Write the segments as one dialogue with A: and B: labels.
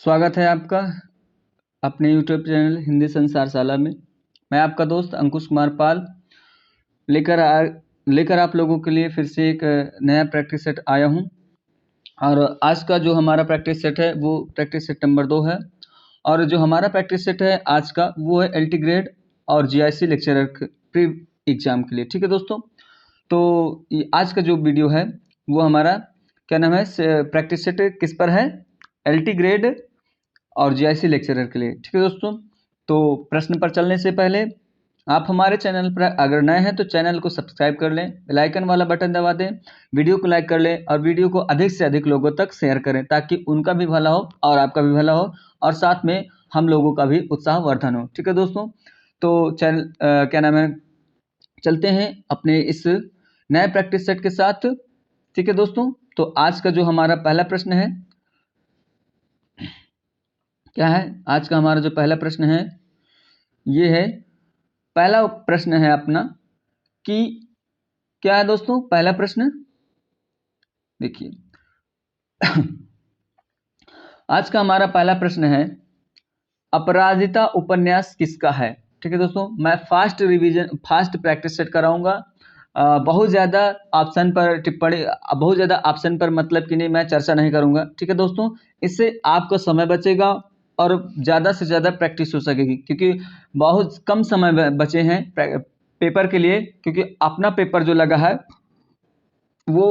A: स्वागत है आपका अपने यूट्यूब चैनल हिंदी संसारशाला में। मैं आपका दोस्त अंकुश कुमार पाल लेकर आप लोगों के लिए फिर से एक नया प्रैक्टिस सेट आया हूं। और आज का जो हमारा प्रैक्टिस सेट है वो प्रैक्टिस सेट नंबर 2 है। और जो हमारा प्रैक्टिस सेट है आज का वो है एलटी ग्रेड और जीआईसी लेक्चरर प्री एग्जाम के लिए। ठीक है दोस्तों, तो आज का जो वीडियो है वो हमारा क्या नाम है, प्रैक्टिस सेट किस पर है, एलटी ग्रेड और जीआईसी लेक्चरर के लिए। ठीक है दोस्तों, तो प्रश्न पर चलने से पहले आप हमारे चैनल पर अगर नए हैं तो चैनल को सब्सक्राइब कर लें, बेल आइकन वाला बटन दबा दें, वीडियो को लाइक कर लें और वीडियो को अधिक से अधिक लोगों तक शेयर करें ताकि उनका भी भला हो और आपका भी भला हो और साथ में हम लोगों का भी उत्साहवर्धन हो। ठीक है दोस्तों, तो चैनल क्या नाम है, चलते हैं अपने इस नए प्रैक्टिस सेट के साथ। ठीक है दोस्तों, तो आज का जो हमारा पहला प्रश्न है क्या है, आज का हमारा जो पहला प्रश्न है ये है, पहला प्रश्न है अपना कि क्या है दोस्तों, पहला प्रश्न देखिए आज का हमारा पहला प्रश्न है, अपराजिता उपन्यास किसका है। ठीक है दोस्तों, मैं फास्ट प्रैक्टिस सेट कराऊंगा। बहुत ज़्यादा ऑप्शन पर टिप्पणी, बहुत ज़्यादा ऑप्शन पर मतलब कि नहीं, मैं चर्चा नहीं करूंगा। ठीक है दोस्तों, इससे आपका समय बचेगा और ज़्यादा से ज़्यादा प्रैक्टिस हो सकेगी क्योंकि बहुत कम समय बचे हैं पेपर के लिए, क्योंकि अपना पेपर जो लगा है वो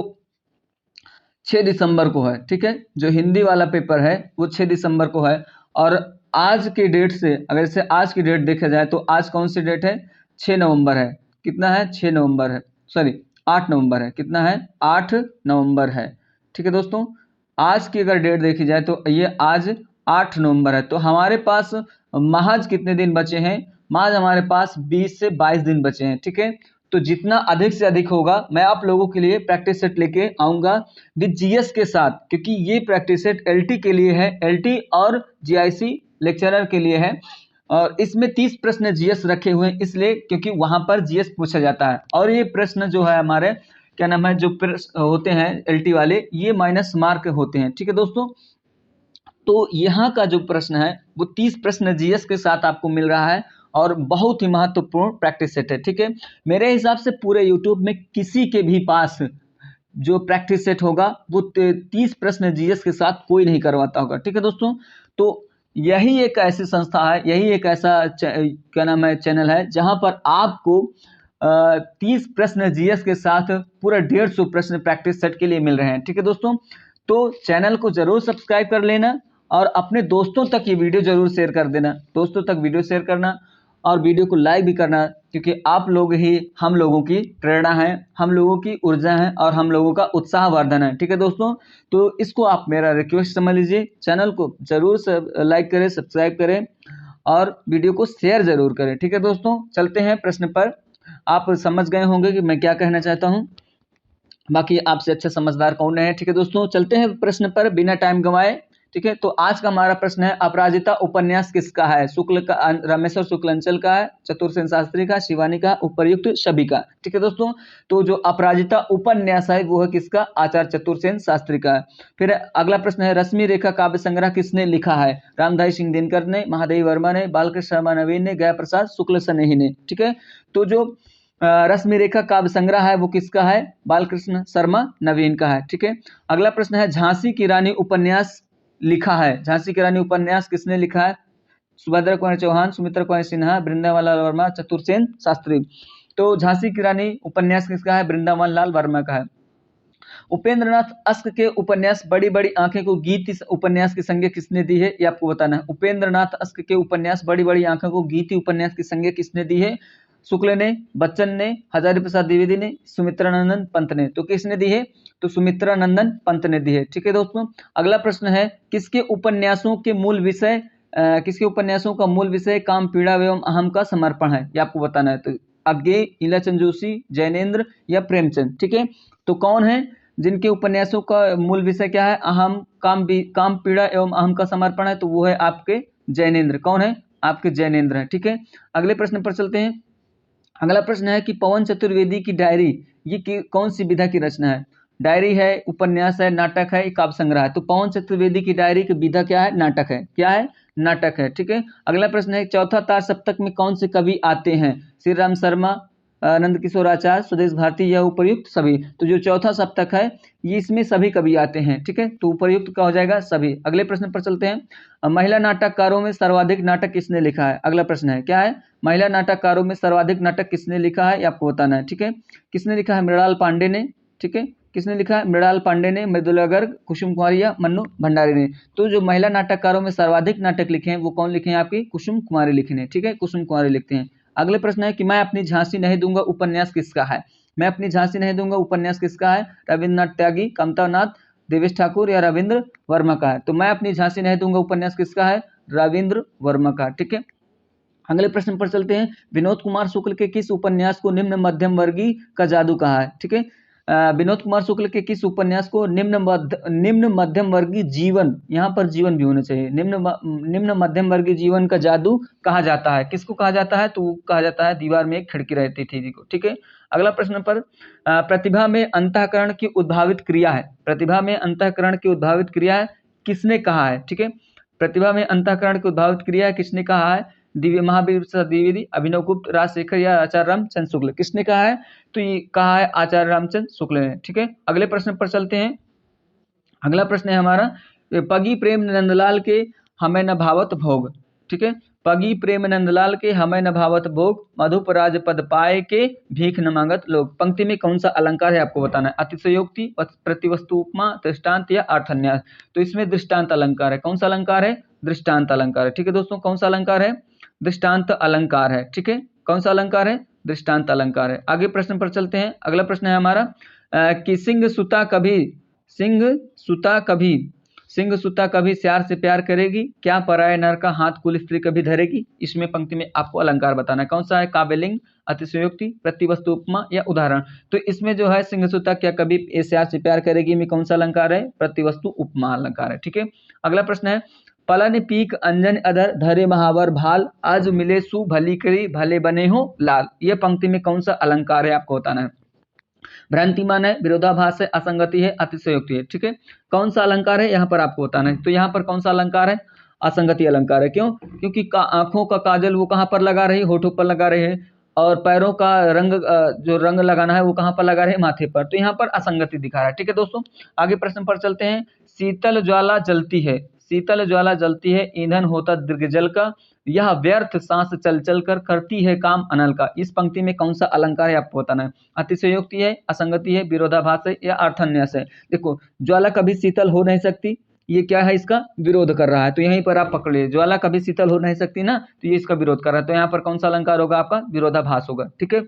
A: 6 दिसंबर को है। ठीक है, जो हिंदी वाला पेपर है वो 6 दिसंबर को है। और आज की डेट से, अगर इसे आज की डेट देखा जाए तो आज कौन सी डेट है, 6 नवंबर है। कितना है, 6 नवंबर है, सॉरी 8 नवंबर है। कितना है, 8 नवंबर है। ठीक है दोस्तों, आज की अगर डेट देखी जाए तो ये आज 8 नवंबर है। तो हमारे पास महज कितने दिन बचे हैं, महज हमारे पास 20 से 22 दिन बचे हैं। ठीक है, तो जितना अधिक से अधिक होगा मैं आप लोगों के लिए प्रैक्टिस सेट लेके आऊँगा विद जीएस के साथ, क्योंकि ये प्रैक्टिस सेट एलटी के लिए है, एलटी और जीआईसी लेक्चरर के लिए है। और इसमें 30 प्रश्न जीएस रखे हुए हैं, इसलिए क्योंकि वहां पर जीएस पूछा जाता है। और ये प्रश्न जो है हमारे क्या नाम है, जो प्रश्न होते हैं एलटी वाले, ये माइनस मार्क होते हैं। ठीक है दोस्तों, तो यहाँ का जो प्रश्न है वो 30 प्रश्न जीएस के साथ आपको मिल रहा है और बहुत ही महत्वपूर्ण प्रैक्टिस सेट है। ठीक है, मेरे हिसाब से पूरे यूट्यूब में किसी के भी पास जो प्रैक्टिस सेट होगा वो 30 प्रश्न जीएस के साथ कोई नहीं करवाता होगा। ठीक है दोस्तों, तो यही एक ऐसी संस्था है, यही एक ऐसा क्या नाम है, चैनल है जहां पर आपको 30 प्रश्न जीएस के साथ पूरा 150 प्रश्न प्रैक्टिस सेट के लिए मिल रहे हैं। ठीक है दोस्तों, तो चैनल को जरूर सब्सक्राइब कर लेना और अपने दोस्तों तक ये वीडियो जरूर शेयर कर देना, दोस्तों तक वीडियो शेयर करना और वीडियो को लाइक भी करना, क्योंकि आप लोग ही हम लोगों की प्रेरणा है, हम लोगों की ऊर्जा है और हम लोगों का उत्साहवर्धन है। ठीक है दोस्तों, तो इसको आप मेरा रिक्वेस्ट समझ लीजिए, चैनल को जरूर लाइक करें, सब्सक्राइब करें और वीडियो को शेयर जरूर करें। ठीक है दोस्तों, चलते हैं प्रश्न पर। आप समझ गए होंगे कि मैं क्या कहना चाहता हूँ, बाकी आपसे अच्छा समझदार कौन है। ठीक है दोस्तों, चलते हैं प्रश्न पर बिना टाइम गंवाए। ठीक है, तो आज का हमारा प्रश्न है, अपराजिता उपन्यास किसका है। शुक्ल का, रामेश्वर शुक्लांचल का है, चतुरसेन शास्त्री का, शिवानी का, उपर्युक्त सभी का। ठीक है दोस्तों, तो जो अपराजिता उपन्यास है वो है किसका, आचार्य चतुरसेन शास्त्री का है। फिर अगला प्रश्न है, रश्मि रेखा काव्य संग्रह किसने लिखा है। रामधारी सिंह दिनकर ने, महादेवी वर्मा ने, बालकृष्ण शर्मा नवीन ने, गया प्रसाद शुक्ल सनेही ने। ठीक है, तो जो रश्मि रेखा काव्य संग्रह है वो किसका है, बालकृष्ण शर्मा नवीन का है। ठीक है, अगला प्रश्न है, झांसी की रानी उपन्यास लिखा है, झांसी की रानी उपन्यास किसने लिखा है। सुभद्रा कुमार चौहान, सुमित्रा कुमार सिन्हा, वृंदावन लाल वर्मा, चतुरसेन शास्त्री। तो झांसी की रानी उपन्यास किसका है, वृंदावन लाल वर्मा का है। उपेंद्रनाथ अश्क के उपन्यास बड़ी बड़ी आंखें को गीति उपन्यास की संज्ञा किसने दी है, ये आपको बताना है। उपेंद्रनाथ अश्क के उपन्यास बड़ी बड़ी आंखों को गीति उपन्यास की संज्ञा किसने दी है, शुक्ल ने, बच्चन ने, हजारी प्रसाद द्विवेदी ने, सुमित्रानंदन पंत ने। तो किसने दी है, तो सुमित्रानंदन पंत ने दी है। ठीक है दोस्तों, अगला प्रश्न है, किसके उपन्यासों के मूल विषय किसके उपन्यासों का मूल विषय काम पीड़ा एवं अहम का समर्पण है, ये आपको बताना है। तो अज्ञेय, ईलाचंद जोशी, जैनेन्द्र या प्रेमचंद। ठीक है, तो कौन है जिनके उपन्यासों का मूल विषय क्या है, अहम, काम पीड़ा एवं अहम का समर्पण है, तो वो है आपके जैनेन्द्र। कौन है, आपके जैनेन्द्र है। ठीक है, अगले प्रश्न पर चलते हैं। अगला प्रश्न है कि पवन चतुर्वेदी की डायरी ये कौन सी विधा की रचना है। डायरी है, उपन्यास है, नाटक है, काव्य संग्रह है। तो पवन चतुर्वेदी की डायरी की विधा क्या है? नाटक है। क्या है? नाटक है। ठीक है। अगला प्रश्न है, चौथा तार सप्तक में कौन से कवि आते हैं? श्री राम शर्मा, नंद किशोर आचार्य, स्वदेश भारती या उपर्युक्त सभी। तो जो चौथा सप्तक है ये इसमें सभी कवि आते हैं। ठीक है। तो उपर्युक्त का हो जाएगा सभी। अगले प्रश्न पर चलते हैं, महिला नाटककारों में सर्वाधिक नाटक किसने लिखा है? अगला प्रश्न है क्या है? महिला नाटककारों में सर्वाधिक नाटक किसने लिखा है ये आपको बताना है। ठीक है। किसने लिखा है? मृणाल पांडे ने। ठीक है। किसने लिखा है? मृणाल पांडे ने, मृदुला गर्ग, कुसुम कुमारी या मन्नू भंडारी ने। तो जो महिला नाटककारों में सर्वाधिक नाटक लिखे हैं वो कौन लिखे हैं? आपकी कुसुम कुमारी लिखे हैं। ठीक है। कुसुम कुमारी लिखते हैं। अगले प्रश्न है कि मैं अपनी झांसी नहीं दूंगा उपन्यास किसका है? मैं अपनी झांसी नहीं दूंगा उपन्यास किसका है? रविन्द्रनाथ त्यागी, कमतानाथ, देवेश ठाकुर या रविंद्र वर्मा का है। तो मैं अपनी झांसी नहीं दूंगा उपन्यास किसका है? रविंद्र वर्मा का। ठीक है। अगले प्रश्न पर चलते हैं, विनोद कुमार शुक्ल के किस उपन्यास को निम्न मध्यम वर्गीय का जादू कहा है? ठीक है। विनोद कुमार शुक्ल के किस उपन्यास को निम्न मध्यम वर्गीय जीवन, यहाँ पर जीवन भी होना चाहिए, निम्न मध्यम वर्गीय जीवन का जादू कहा जाता है? किसको कहा जाता है? तो कहा जाता है दीवार में एक खिड़की रहती थी जी को। ठीक है। अगला प्रश्न पर, प्रतिभा में अंतःकरण की उद्भावित क्रिया है। प्रतिभा में अंतःकरण की उद्भावित क्रिया है किसने कहा है? ठीक है। प्रतिभा में अंतःकरण की उद्भावित क्रिया है किसने कहा है? दिव्य महावीर प्रसाद द्विवेदी, अभिनव गुप्त, राजशेखर या आचार्य रामचंद्र शुक्ल। किसने कहा है? तो ये कहा है आचार्य रामचंद्र शुक्ल ने। ठीक है। अगले प्रश्न पर चलते हैं। अगला प्रश्न है हमारा, पगी प्रेम नंदलाल के हमें न भावत भोग। ठीक है। पगी प्रेम नंदलाल के हमें न भावत भोग, मधुप राज पद पाए के भीख न मांगत लोग। पंक्ति में कौन सा अलंकार है आपको बताना है? अतिशयोक्ति, प्रतिवस्तु उपमा, दृष्टांत या अर्थन्यास। तो इसमें दृष्टांत अलंकार है। कौन सा अलंकार है? दृष्टांत अलंकार है। ठीक है दोस्तों, कौन सा अलंकार है? दृष्टांत अलंकार है। ठीक है। कौन सा अलंकार है? दृष्टांत अलंकार है। आगे प्रश्न पर चलते हैं। अगला प्रश्न है हमारा, कि सिंह सुता कभी स्यार से प्यार करेगी, क्या पराये नर का हाथ कुल स्त्री कभी धरेगी। इसमें पंक्ति में आपको अलंकार बताना है। कौन सा है? काव्यलिंग, अतिशयोक्ति, प्रतिवस्तु उपमा या उदाहरण। तो इसमें जो है सिंह सुता क्या कभी स्यार से प्यार करेगी में कौन सा अलंकार है? प्रतिवस्तु उपमा अलंकार है। ठीक है। अगला प्रश्न है, पलन पीक अंजन अधर धरे महावर भाल, आज मिले सु भली करी भले बने हो लाल। यह पंक्ति में कौन सा अलंकार है आपको बताना है। भ्रांतिमान है, विरोधाभास है, असंगति है, अतिशयोक्ति है। ठीक है। कौन सा अलंकार है यहाँ पर आपको बताना है। तो यहाँ पर कौन सा अलंकार है? असंगति अलंकार है। क्यों? क्योंकि आंखों का काजल वो कहाँ पर लगा रही है? होठों पर लगा रहे हैं। और पैरों का रंग, जो रंग लगाना है वो कहाँ पर लगा रहे हैं? माथे पर। तो यहाँ पर असंगति दिखा रहा है। ठीक है दोस्तों। आगे प्रश्न पर चलते हैं, शीतल ज्वाला जलती है, शीतल ज्वाला जलती है, ईंधन होता दीर्घजल का, यह व्यर्थ सांस चल चल कर करती है काम अनल का। इस पंक्ति में कौन सा अलंकार है आपको बताना है। अतिशयोक्ति है, असंगति है, विरोधाभास है या अर्थन्यास है। देखो, ज्वाला कभी शीतल हो नहीं सकती, ये क्या है? इसका विरोध कर रहा है। तो यहीं पर आप पकड़ लीजिए, ज्वाला कभी शीतल हो नहीं सकती ना, तो ये इसका विरोध कर रहा है। तो यहाँ पर कौन सा अलंकार होगा आपका? विरोधाभास होगा। ठीक है।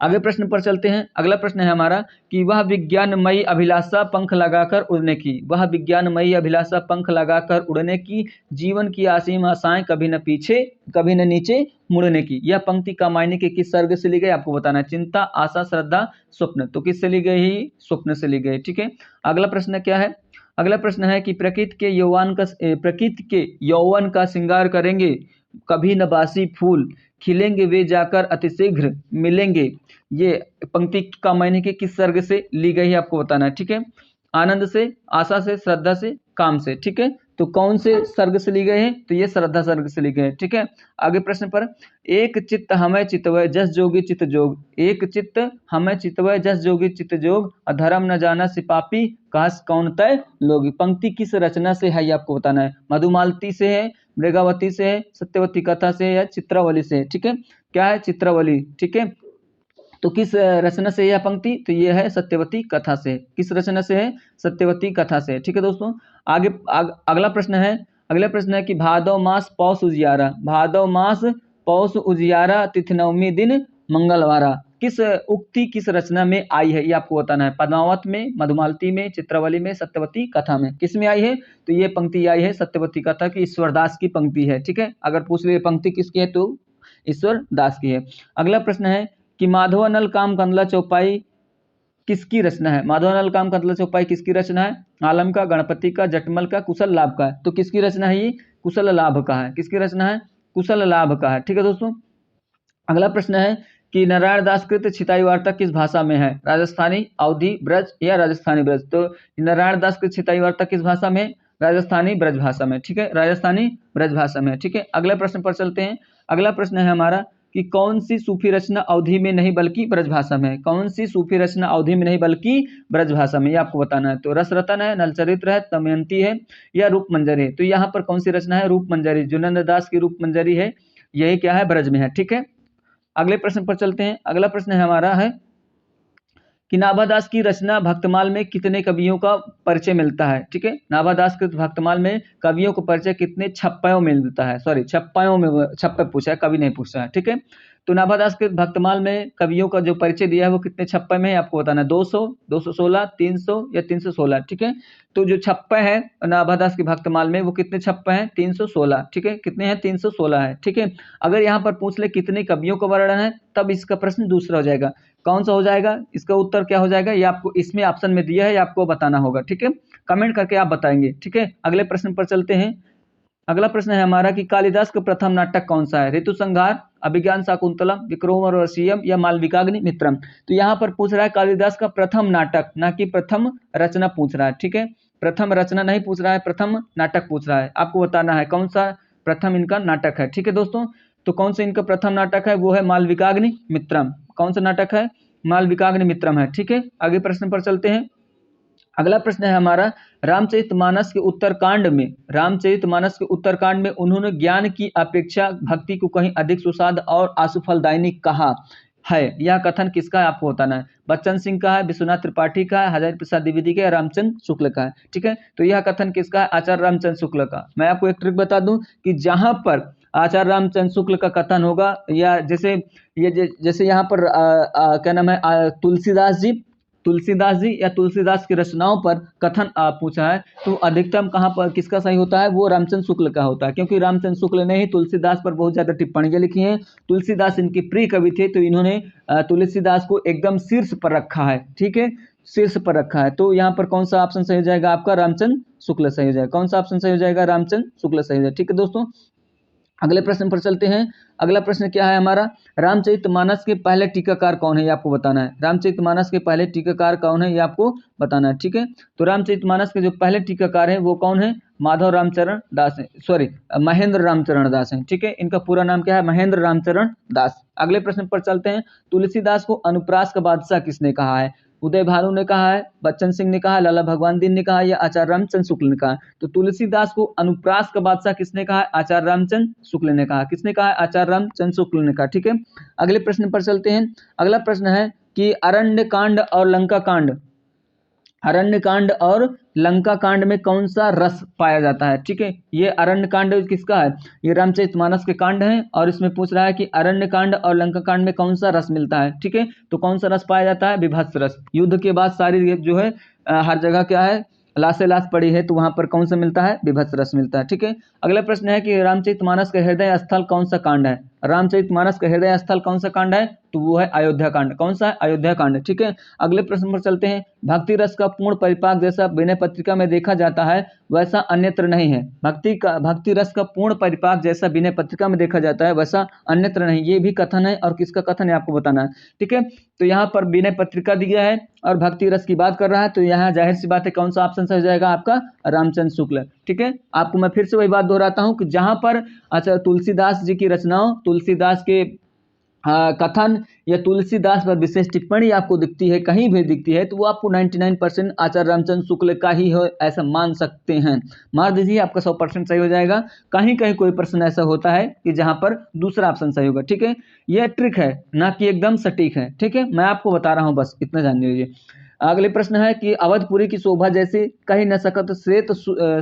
A: आगे प्रश्न पर चलते हैं। अगला प्रश्न है हमारा, कि वह विज्ञानमयी अभिलाषा पंख लगाकर उड़ने की, वह विज्ञानमयी अभिलाषा पंख लगाकर उड़ने की, जीवन की असीम आशाएं कभी न पीछे कभी न नीचे मुड़ने की। यह पंक्ति का मायने के किस सर्ग से ली गई आपको बताना है। चिंता, आशा, श्रद्धा, स्वप्न। तो किससे ली गई? स्वप्न से ली गई। ठीक है। अगला प्रश्न क्या है? अगला प्रश्न है कि प्रकृति के यौवन का श्रृंगार करेंगे कभी न बासी फूल, खिलेंगे वे जाकर अतिशीघ्र मिलेंगे। ये पंक्ति का मायने के किस सर्ग से ली गई है आपको बताना है। ठीक है। आनंद से, आशा से, श्रद्धा से, काम से। ठीक है। तो कौन से सर्ग से ली गई है? तो ये श्रद्धा सर्ग से ली गई है। ठीक है। आगे प्रश्न पर, एक चित्त हमें चितवय जस जोगी चित्त जोग, एक चित्त हमें चितवय जस जोगी चित्त जोग, अधर्म न जाना सिपापी काश कौन तय लोग। पंक्ति किस रचना से है ये आपको बताना है। मधुमालती से है, मृगावती से है, सत्यवती कथा से है या चित्रावली से है। ठीक है। क्या है? चित्रावली। ठीक है। तो किस रचना से यह पंक्ति? तो ये है सत्यवती कथा से। किस रचना से है? सत्यवती कथा से। ठीक है दोस्तों। आगे अगला प्रश्न है, अगला प्रश्न है कि भादव मास पौष उजियारा, भादव मास पौष उजियारा, तिथि नवमी दिन मंगलवारा, किस उक्ति किस रचना में आई है ये आपको बताना है। पद्मावत में, मधुमालती में, चित्रावली में, सत्यवती कथा में। किस में आई है? तो ये पंक्ति आई है सत्यवती कथा की, ईश्वरदास की पंक्ति है। ठीक है। अगर पूछ ले पंक्ति किसकी है तो ईश्वर दास की है। अगला प्रश्न है कि माधवानल काम कंदला चौपाई किसकी रचना है। माधवानल काम कंदला चौपाई किसकी रचना है? आलम का, गणपति का, जटमल का, कुशल लाभ का। तो किसकी रचना है? ये कुशल लाभ का है। किसकी रचना है? कुशल लाभ का है। ठीक है दोस्तों। अगला प्रश्न है कि नारायण दास कृत छिताई वार्ता किस भाषा में है, राजस्थानी, अवधी, ब्रज या राजस्थानी ब्रज। तो नारायण दास कृत छिताई वार्ता किस भाषा में, राजस्थानी ब्रज भाषा में, ठीक है, राजस्थानी ब्रज भाषा में, ठीक है। अगले प्रश्न पर चलते हैं। अगला प्रश्न है हमारा कि कौन सी सूफी रचना अवधी में नहीं बल्कि ब्रजभाषा में है, कौन सी सूफी रचना अवधी में नहीं बल्कि ब्रजभाषा में, ये आपको बताना है। तो रसरतन है, नलचरित्र है, दमयंती है या रूप मंजरी है। तो यहाँ पर कौन सी रचना है, रूप मंजरी, जुनंद दास की रूप मंजरी है, यही क्या है, ब्रज में है, ठीक है। अगले प्रश्न पर चलते हैं। अगला प्रश्न है हमारा है कि नाभादास की रचना भक्तमाल में कितने कवियों का परिचय मिलता है, ठीक है। नाभादास के भक्तमाल में कवियों को परिचय कितने छप्पयों में मिलता है, सॉरी छप्पयों में, छप्पे पूछा है, कवि नहीं पूछा है, ठीक है। तो नाभादास के भक्तमाल में कवियों का जो परिचय दिया है वो कितने छप्पे में है, आपको बताना है, 200, 216, 300 या 316, ठीक है। तो जो छप्पे है नाभादास के भक्तमाल में वो कितने छप्पे हैं, 316, ठीक है। कितने हैं, 316 है, ठीक है। अगर यहाँ पर पूछ ले कितने कवियों का वर्णन है, तब इसका प्रश्न दूसरा हो जाएगा। कौन सा हो जाएगा, इसका उत्तर क्या हो जाएगा, ये आपको इसमें ऑप्शन में दिया है, ये आपको बताना होगा, ठीक है। कमेंट करके आप बताएंगे, ठीक है। अगले प्रश्न पर चलते हैं। अगला प्रश्न है हमारा कि कालिदास का प्रथम नाटक कौन सा है, ऋतु संहार, अभिज्ञान शाकुंतलम, विक्रमोर्वशीयम या मालविकाग्नि मित्रम। तो यहाँ पर पूछ रहा है कालिदास का प्रथम नाटक, ना कि प्रथम रचना पूछ रहा है, ठीक है। प्रथम रचना नहीं पूछ रहा है, प्रथम नाटक पूछ रहा है। आपको बताना है कौन सा प्रथम इनका नाटक है, ठीक है दोस्तों। तो कौन सा इनका प्रथम नाटक है, वो है मालविकाग्नि मित्रम। कौन सा नाटक है, मालविकाग्नि मित्रम है, ठीक है। आगे प्रश्न पर चलते हैं। अगला प्रश्न है हमारा रामचरितमानस के उत्तरकांड में, रामचरितमानस के उत्तरकांड में उन्होंने ज्ञान की अपेक्षा भक्ति को कहीं अधिक सुसाद और आशुफलदायिनी कहा है। यह कथन किसका है, आपको बताना है। बच्चन सिंह का है, विश्वनाथ त्रिपाठी का है, हजारी प्रसाद द्विवेदी का है, रामचंद्र शुक्ल का है, ठीक है। तो यह कथन किसका है, आचार्य रामचंद्र शुक्ल का। मैं आपको एक ट्रिक बता दूं कि जहां पर आचार्य रामचंद्र शुक्ल का कथन होगा, या जैसे यहाँ पर क्या नाम है, तुलसीदास जी या तुलसीदास की रचनाओं पर कथन पूछा है, तो अधिकतम कहाँ पर किसका सही होता है, वो रामचंद्र शुक्ल का होता है, क्योंकि रामचंद्र शुक्ल ने ही तुलसीदास पर बहुत ज्यादा टिप्पणियां लिखी हैं। तुलसीदास इनके प्रिय कवि थे, तो इन्होंने तुलसीदास को एकदम शीर्ष पर रखा है, ठीक है, शीर्ष पर रखा है। तो यहाँ पर कौन सा ऑप्शन सही हो जाएगा, आपका रामचंद्र शुक्ल सही हो जाएगा। कौन सा ऑप्शन सही हो जाएगा, रामचंद्र शुक्ल सही हो जाएगा, ठीक है दोस्तों। अगले प्रश्न पर चलते हैं। अगला प्रश्न क्या है हमारा, रामचरितमानस के पहले टीकाकार कौन है, ये आपको बताना है। रामचरितमानस के पहले टीकाकार कौन है, ये आपको बताना है, ठीक है। तो रामचरितमानस के जो पहले टीकाकार है वो कौन है, माधव रामचरण दास है, सॉरी महेंद्र रामचरण दास है, ठीक है। इनका पूरा नाम क्या है, महेंद्र रामचरण दास। अगले प्रश्न पर चलते हैं। तुलसीदास को अनुप्रास का बादशाह किसने कहा है, उदय भानु ने कहा है, बच्चन सिंह ने कहा, लाला भगवान दीन ने कहा, या आचार्य रामचंद्र शुक्ल ने कहा। तो तुलसीदास को अनुप्रास का बादशाह किसने कहा, आचार्य रामचंद्र शुक्ल ने कहा। किसने कहा, आचार्य रामचंद्र शुक्ल ने कहा, ठीक है। अगले प्रश्न पर चलते हैं। अगला प्रश्न है कि अरण्य कांड और लंका कांड, अरण्य कांड और लंका कांड में कौन सा रस पाया जाता है, ठीक है। ये अरण्य कांड किसका है, ये रामचरितमानस के कांड हैं, और इसमें पूछ रहा है कि अरण्य कांड और लंका कांड में कौन सा रस मिलता है, ठीक है। तो कौन सा रस पाया जाता है, विभत्स रस। युद्ध के बाद सारी जो है हर जगह क्या है, लाशे लाश पड़ी है, तो वहां पर कौन सा मिलता है, विभत्स रस मिलता है, ठीक है। अगला प्रश्न है कि रामचरितमानस का हृदय स्थल कौन सा कांड है, रामचरितमानस का हृदय स्थल कौन सा कांड है, तो वो है अयोध्या कांड। कौन सा है, अयोध्या कांड, ठीक है। अगले प्रश्न पर चलते हैं। भक्ति रस का पूर्ण परिपाक जैसा विनय पत्रिका में देखा जाता है वैसा अन्यत्र नहीं है। भक्ति रस का पूर्ण परिपाक जैसा विनय पत्रिका में देखा जाता है वैसा अन्यत्र नहीं, ये भी कथन है, और किसका कथन है आपको बताना है, ठीक है। तो यहाँ पर विनय पत्रिका दिया है और भक्ति रस की बात कर रहा है, तो यहाँ जाहिर सी बात है कौन सा ऑप्शन सही हो जाएगा, आपका रामचंद्र शुक्ल, ठीक है। आपको मैं फिर से वही बात दोहराता हूँ कि जहां पर अच्छा तुलसीदास जी की रचनाओं, तुलसीदास के कथन या तुलसीदास पर विशेष टिप्पणी आपको दिखती है, कहीं भी दिखती है, तो वो आपको 99% आचार्य रामचंद्र शुक्ल का ही हो ऐसा मान सकते हैं। मार दीजिए, आपका 100% सही हो जाएगा। कहीं कहीं कोई प्रश्न ऐसा होता है कि जहां पर दूसरा ऑप्शन सही होगा, ठीक है। यह ट्रिक है, ना कि एकदम सटीक है, ठीक है। मैं आपको बता रहा हूं, बस इतना जान लीजिए। अगले प्रश्न है कि अवधपुरी की शोभा जैसे कहीं न सकत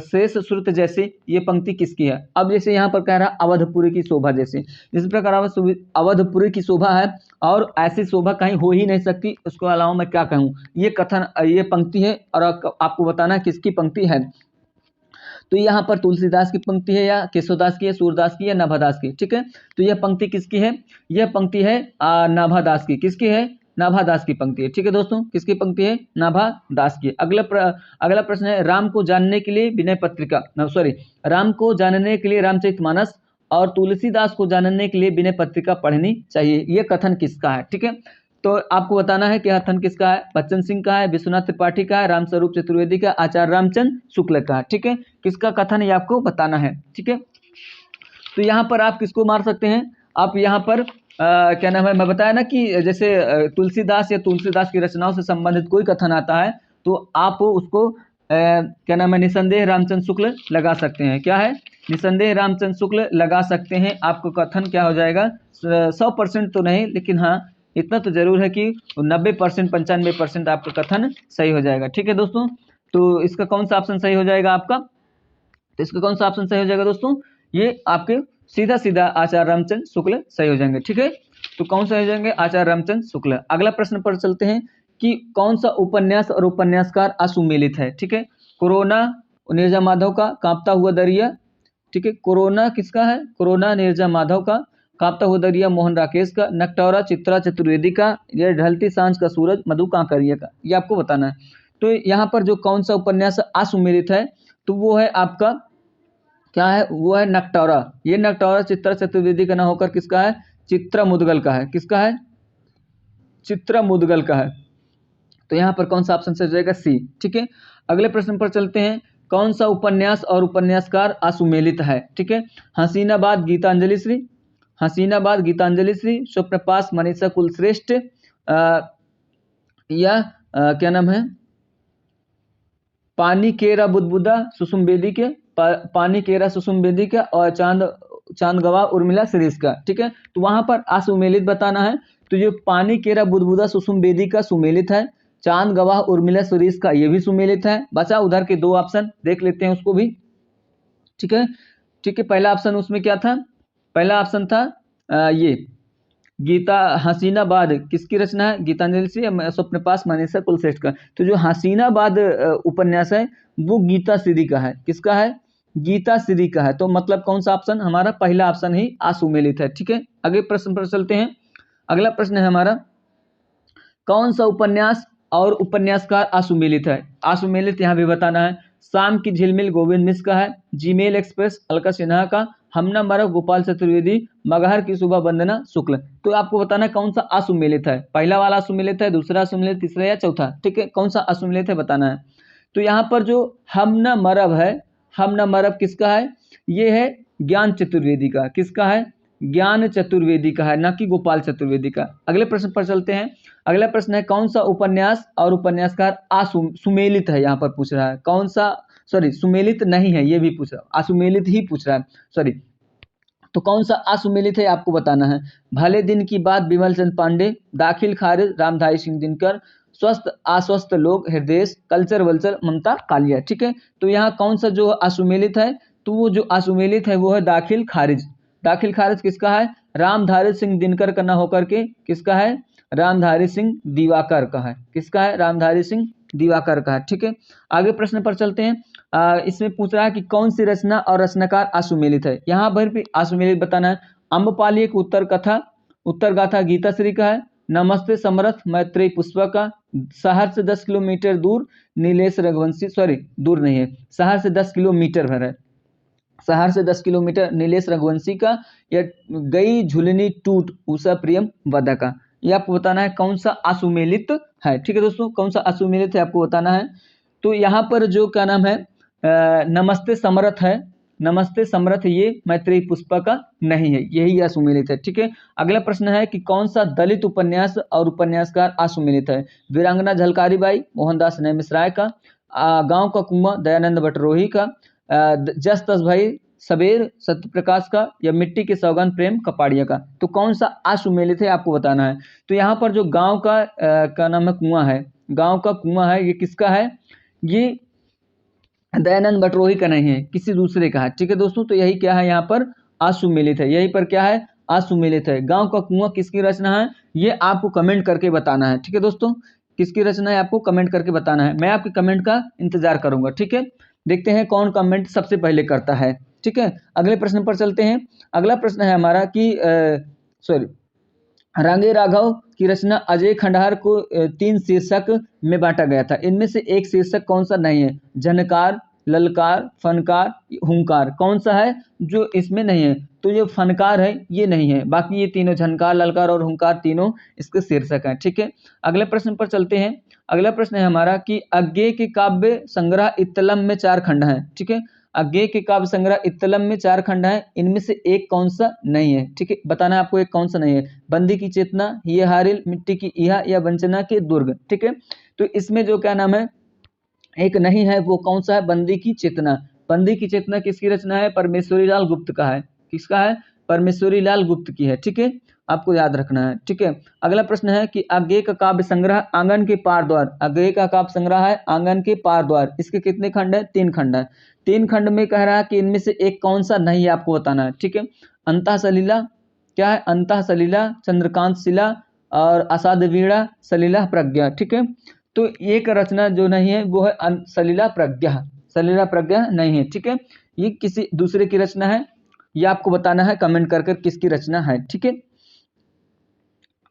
A: शेष श्रुत जैसे, ये पंक्ति किसकी है। अब जैसे यहाँ पर कह रहा है अवधपुरी की शोभा जैसे, जिस प्रकार अवधपुरी की शोभा है और ऐसी शोभा कहीं हो ही नहीं सकती, उसको अलावा मैं क्या कहूँ, ये कथन, ये पंक्ति है, और आपको बताना है किसकी पंक्ति है। तो यहाँ पर तुलसीदास की पंक्ति है, या केशवदास की है, सूरदास की, या नाभादास की, ठीक है। तो यह पंक्ति किसकी है, यह पंक्ति है नाभादास की। किसकी है, नाभादास की पंक्ति है, ठीक है दोस्तों। किसकी पंक्ति है, नाभादास की। अगला प्रश्न है राम को जानने के लिए विनय पत्रिका, सॉरी राम को जानने के लिए रामचरितमानस और तुलसीदास को जानने के लिए विनय पत्रिका पढ़नी चाहिए। ये कथन किसका है? ठीक है, तो आपको बताना है कि कथन किसका है। बच्चन सिंह का है, विश्वनाथ त्रिपाठी का है, रामस्वरूप चतुर्वेदी का, आचार्य रामचंद्र शुक्ल का है। ठीक है, किसका कथन ये आपको बताना है। ठीक है, तो यहाँ पर आप किसको मार सकते हैं? आप यहाँ पर क्या नाम है, मैं बताया ना कि जैसे तुलसीदास या तुलसीदास की रचनाओं से संबंधित कोई कथन आता है तो आप उसको क्या नाम है, निसंदेह रामचंद्र शुक्ल लगा सकते हैं। क्या है? निसंदेह रामचंद्र शुक्ल लगा सकते हैं। आपको कथन क्या हो जाएगा? 100% तो नहीं, लेकिन हाँ इतना तो जरूर है कि 90%, 95% आपका कथन सही हो जाएगा। ठीक है दोस्तों, तो इसका कौन सा ऑप्शन सही हो जाएगा आपका? तो इसका कौन सा ऑप्शन सही हो जाएगा दोस्तों? ये आपके सीधा सीधा आचार्य रामचंद्र शुक्ल सही हो जाएंगे। ठीक है, तो कौन सा हो जाएंगे? आचार्य रामचंद्र शुक्ल। अगला प्रश्न पर चलते हैं कि कौन सा उपन्यास और उपन्यासकार असुमेलित है। ठीक है, कोरोना नीरजा माधव का, कांपता हुआ दरिया। ठीक है, कोरोना किसका है? कोरोना नीरजा माधव का, कांपता हुआ दरिया मोहन राकेश का, नकटौरा चित्रा चतुर्वेदी का, या ढलती सांझ का सूरज मधु कांकरिया का। ये आपको बताना है। तो यहाँ पर जो कौन सा उपन्यास असुमेलित है तो वो है आपका क्या है? वो है नकटौरा। ये नकटौरा चित्रा चतुर्वेदी का ना होकर किसका है? चित्रा मुदगल का है। किसका है? चित्रा मुदगल का है। तो यहाँ पर कौन सा ऑप्शन सही हो जाएगा? सी। ठीक है, अगले प्रश्न पर चलते हैं। कौन सा उपन्यास और उपन्यासकार असुमेलित है? ठीक है, हसीनाबाद गीतांजलि श्री, हसीनाबाद गीतांजलि श्री, स्वप्नपास मनीषा कुलश्रेष्ठ, या क्या नाम है, पानी केरा बुदबुदा सुषुम बेदी के, पानी केरा सुषुम बेदी का, और चांद गवाह उर्मिला शिरीष का। ठीक है, तो वहां पर असुमेलित बताना है। तो ये पानी केरा बुदबुदा सुषुम बेदी का सुमेलित है, चांद गवाह उर्मिला शिरीष का ये भी सुमेलित है। बचा उधर के दो ऑप्शन, देख लेते हैं उसको भी। ठीक है, ठीक है, पहला ऑप्शन उसमें क्या था? पहला ऑप्शन था ये गीता हसीनाबाद किसकी रचना है? गीतांजलि से, स्वप्नपास मनीषा कुलश्रेष्ठ का। तो जो हसीनाबाद उपन्यास है वो गीता श्री का है। किसका है? गीता श्री का है। तो मतलब कौन सा ऑप्शन? हमारा पहला ऑप्शन ही असुमेलित है। ठीक है, अगले प्रश्न पर चलते हैं। अगला प्रश्न है हमारा, कौन सा उपन्यास और उपन्यासकार असुमेलित है? असुमेलित यहाँ भी बताना है। शाम की झिलमिल गोविंद मिश्र का है, जीमेल एक्सप्रेस अलका सिन्हा का, हमना मरब गोपाल चतुर्वेदी, मगहर की सुबह वंदना शुक्ल। तो आपको बताना है कौन सा असुमेलित है। पहला वाला असुमेलित है, दूसरा असुमेलित, तीसरा या चौथा। ठीक है, कौन सा असुमेलित है बताना है। तो यहाँ पर जो हमना मरब है, हमना मरब किसका है? ये है ज्ञान चतुर्वेदी का। किसका है? ज्ञान चतुर्वेदी का है, न कि गोपाल चतुर्वेदी का। अगले प्रश्न पर चलते हैं। अगला प्रश्न है, कौन सा उपन्यास और उपन्यासकार सुमेलित है? यहाँ पर पूछ रहा है कौन सा, सॉरी सुमेलित नहीं है, ये भी पूछ रहा है, असुमेलित ही पूछ रहा है, सॉरी। तो कौन सा असुमेलित है आपको बताना है। भले दिन की बात विमल चंद पांडे, दाखिल खारिज रामधारी सिंह दिनकर, स्वस्थ आस्वस्थ लोग हृदय, कल्चर वल्चर ममता कालिया। ठीक है, तो यहाँ कौन सा जो असुमेलित है? तो वो जो असुमेलित है वो है दाखिल खारिज। दाखिल खारिज किसका है? रामधारी सिंह दिनकर का ना होकर के किसका है? रामधारी सिंह दिवाकर का है। किसका है? रामधारी सिंह दिवाकर का है। ठीक है, आगे प्रश्न पर चलते हैं। इसमें पूछ रहा है कि कौन सी रचना और रचनाकार असुमेलित है। यहाँ पर भी असुमेलित बताना है। अम्बपाली एक उत्तर कथा, उत्तर गाथा गीता श्री का है, नमस्ते समरथ मैत्रेयी पुष्पा का, शहर से 10 किलोमीटर दूर नीलेश रघुवंशी, सॉरी दूर नहीं है, शहर से 10 किलोमीटर भर है, शहर से 10 किलोमीटर नीलेश रघुवंशी का, या गई झुलनी टूट उषा प्रियम वदा का। ये आपको बताना है कौन सा असुमेलित है। ठीक है दोस्तों, कौन सा असुमेलित है आपको बताना है। तो यहाँ पर जो क्या नाम है, नमस्ते समरथ है, नमस्ते समरथ ये मैत्रेयी पुष्पा का नहीं है, यही असुमेलित है। ठीक है, अगला प्रश्न है कि कौन सा दलित उपन्यास और उपन्यासकार असुमेलित है। वीरांगना झलकारी बाई मोहनदास नैमिषराय का, गांव का कुआं दयानंद बटरोही का, जस तस भाई सबेर सत्यप्रकाश का, या मिट्टी के सौगंध प्रेम कपाड़िया का। तो कौन सा असुमेलित है आपको बताना है। तो यहाँ पर जो गांव का क्या नाम है, कुआं है, गांव का कुआं है, ये किसका है? ये दयानंद बटरोही का नहीं है, किसी दूसरे का है। ठीक है दोस्तों, तो यही क्या है यहाँ पर असुमेलित है, यही पर क्या है असुमेलित है। गांव का कुआं किसकी रचना है ये आपको कमेंट करके बताना है। ठीक है दोस्तों, किसकी रचना है आपको कमेंट करके बताना है, मैं आपके कमेंट का इंतजार करूंगा। ठीक है, देखते हैं कौन कमेंट सबसे पहले करता है। ठीक है, अगले प्रश्न पर चलते हैं। अगला प्रश्न है हमारा कि सॉरी, रांगे राघव की रचना अजय खंडहर को 3 शीर्षक में बांटा गया था, इनमें से एक शीर्षक कौन सा नहीं है। झनकार, ललकार, फनकार, हुंकार, कौन सा है जो इसमें नहीं है? तो ये फनकार है, ये नहीं है, बाकी ये तीनों झनकार, ललकार और हुंकार तीनों इसके शीर्षक हैं। ठीक है, अगले प्रश्न पर चलते हैं। अगला प्रश्न है हमारा कि अज्ञेय के काव्य संग्रह इत्तलम में 4 खंड हैं। ठीक है, अज्ञेय के काव्य संग्रह इत्तलम में 4 खंड हैं, इनमें से एक कौन सा नहीं है? ठीक है, बताना है आपको एक कौन सा नहीं है। बंदी की चेतना, ये हारिल, मिट्टी की ईहा या वंचना के दुर्ग। ठीक है, तो इसमें जो क्या नाम है, एक नहीं है, वो कौन सा है? बंदी की चेतना। बंदी की चेतना किसकी रचना है? परमेश्वरी लाल गुप्त का है। किसका है? परमेश्वरी लाल गुप्त की है। ठीक है, आपको याद रखना है। ठीक है, अगला प्रश्न है कि अज्ञेय का काव्य संग्रह आंगन के पार द्वार। अज्ञेय का काव्य संग्रह है आंगन के पार द्वार, इसके कितने खंड है? 3 खंड है। 3 खंड में कह रहा है कि इनमें से एक कौन सा नहीं है, आपको बताना है। ठीक है, अंतः सलीला, क्या है? अंतः सलीला, चंद्रकांत शिला और असाध्य वीणा, सलीला प्रज्ञा। ठीक है, तो एक रचना जो नहीं है वो है सलीला प्रज्ञा। सलीला प्रज्ञा नहीं है। ठीक है, ये किसी दूसरे की रचना है, ये आपको बताना है कमेंट कर कर किसकी रचना है। ठीक है,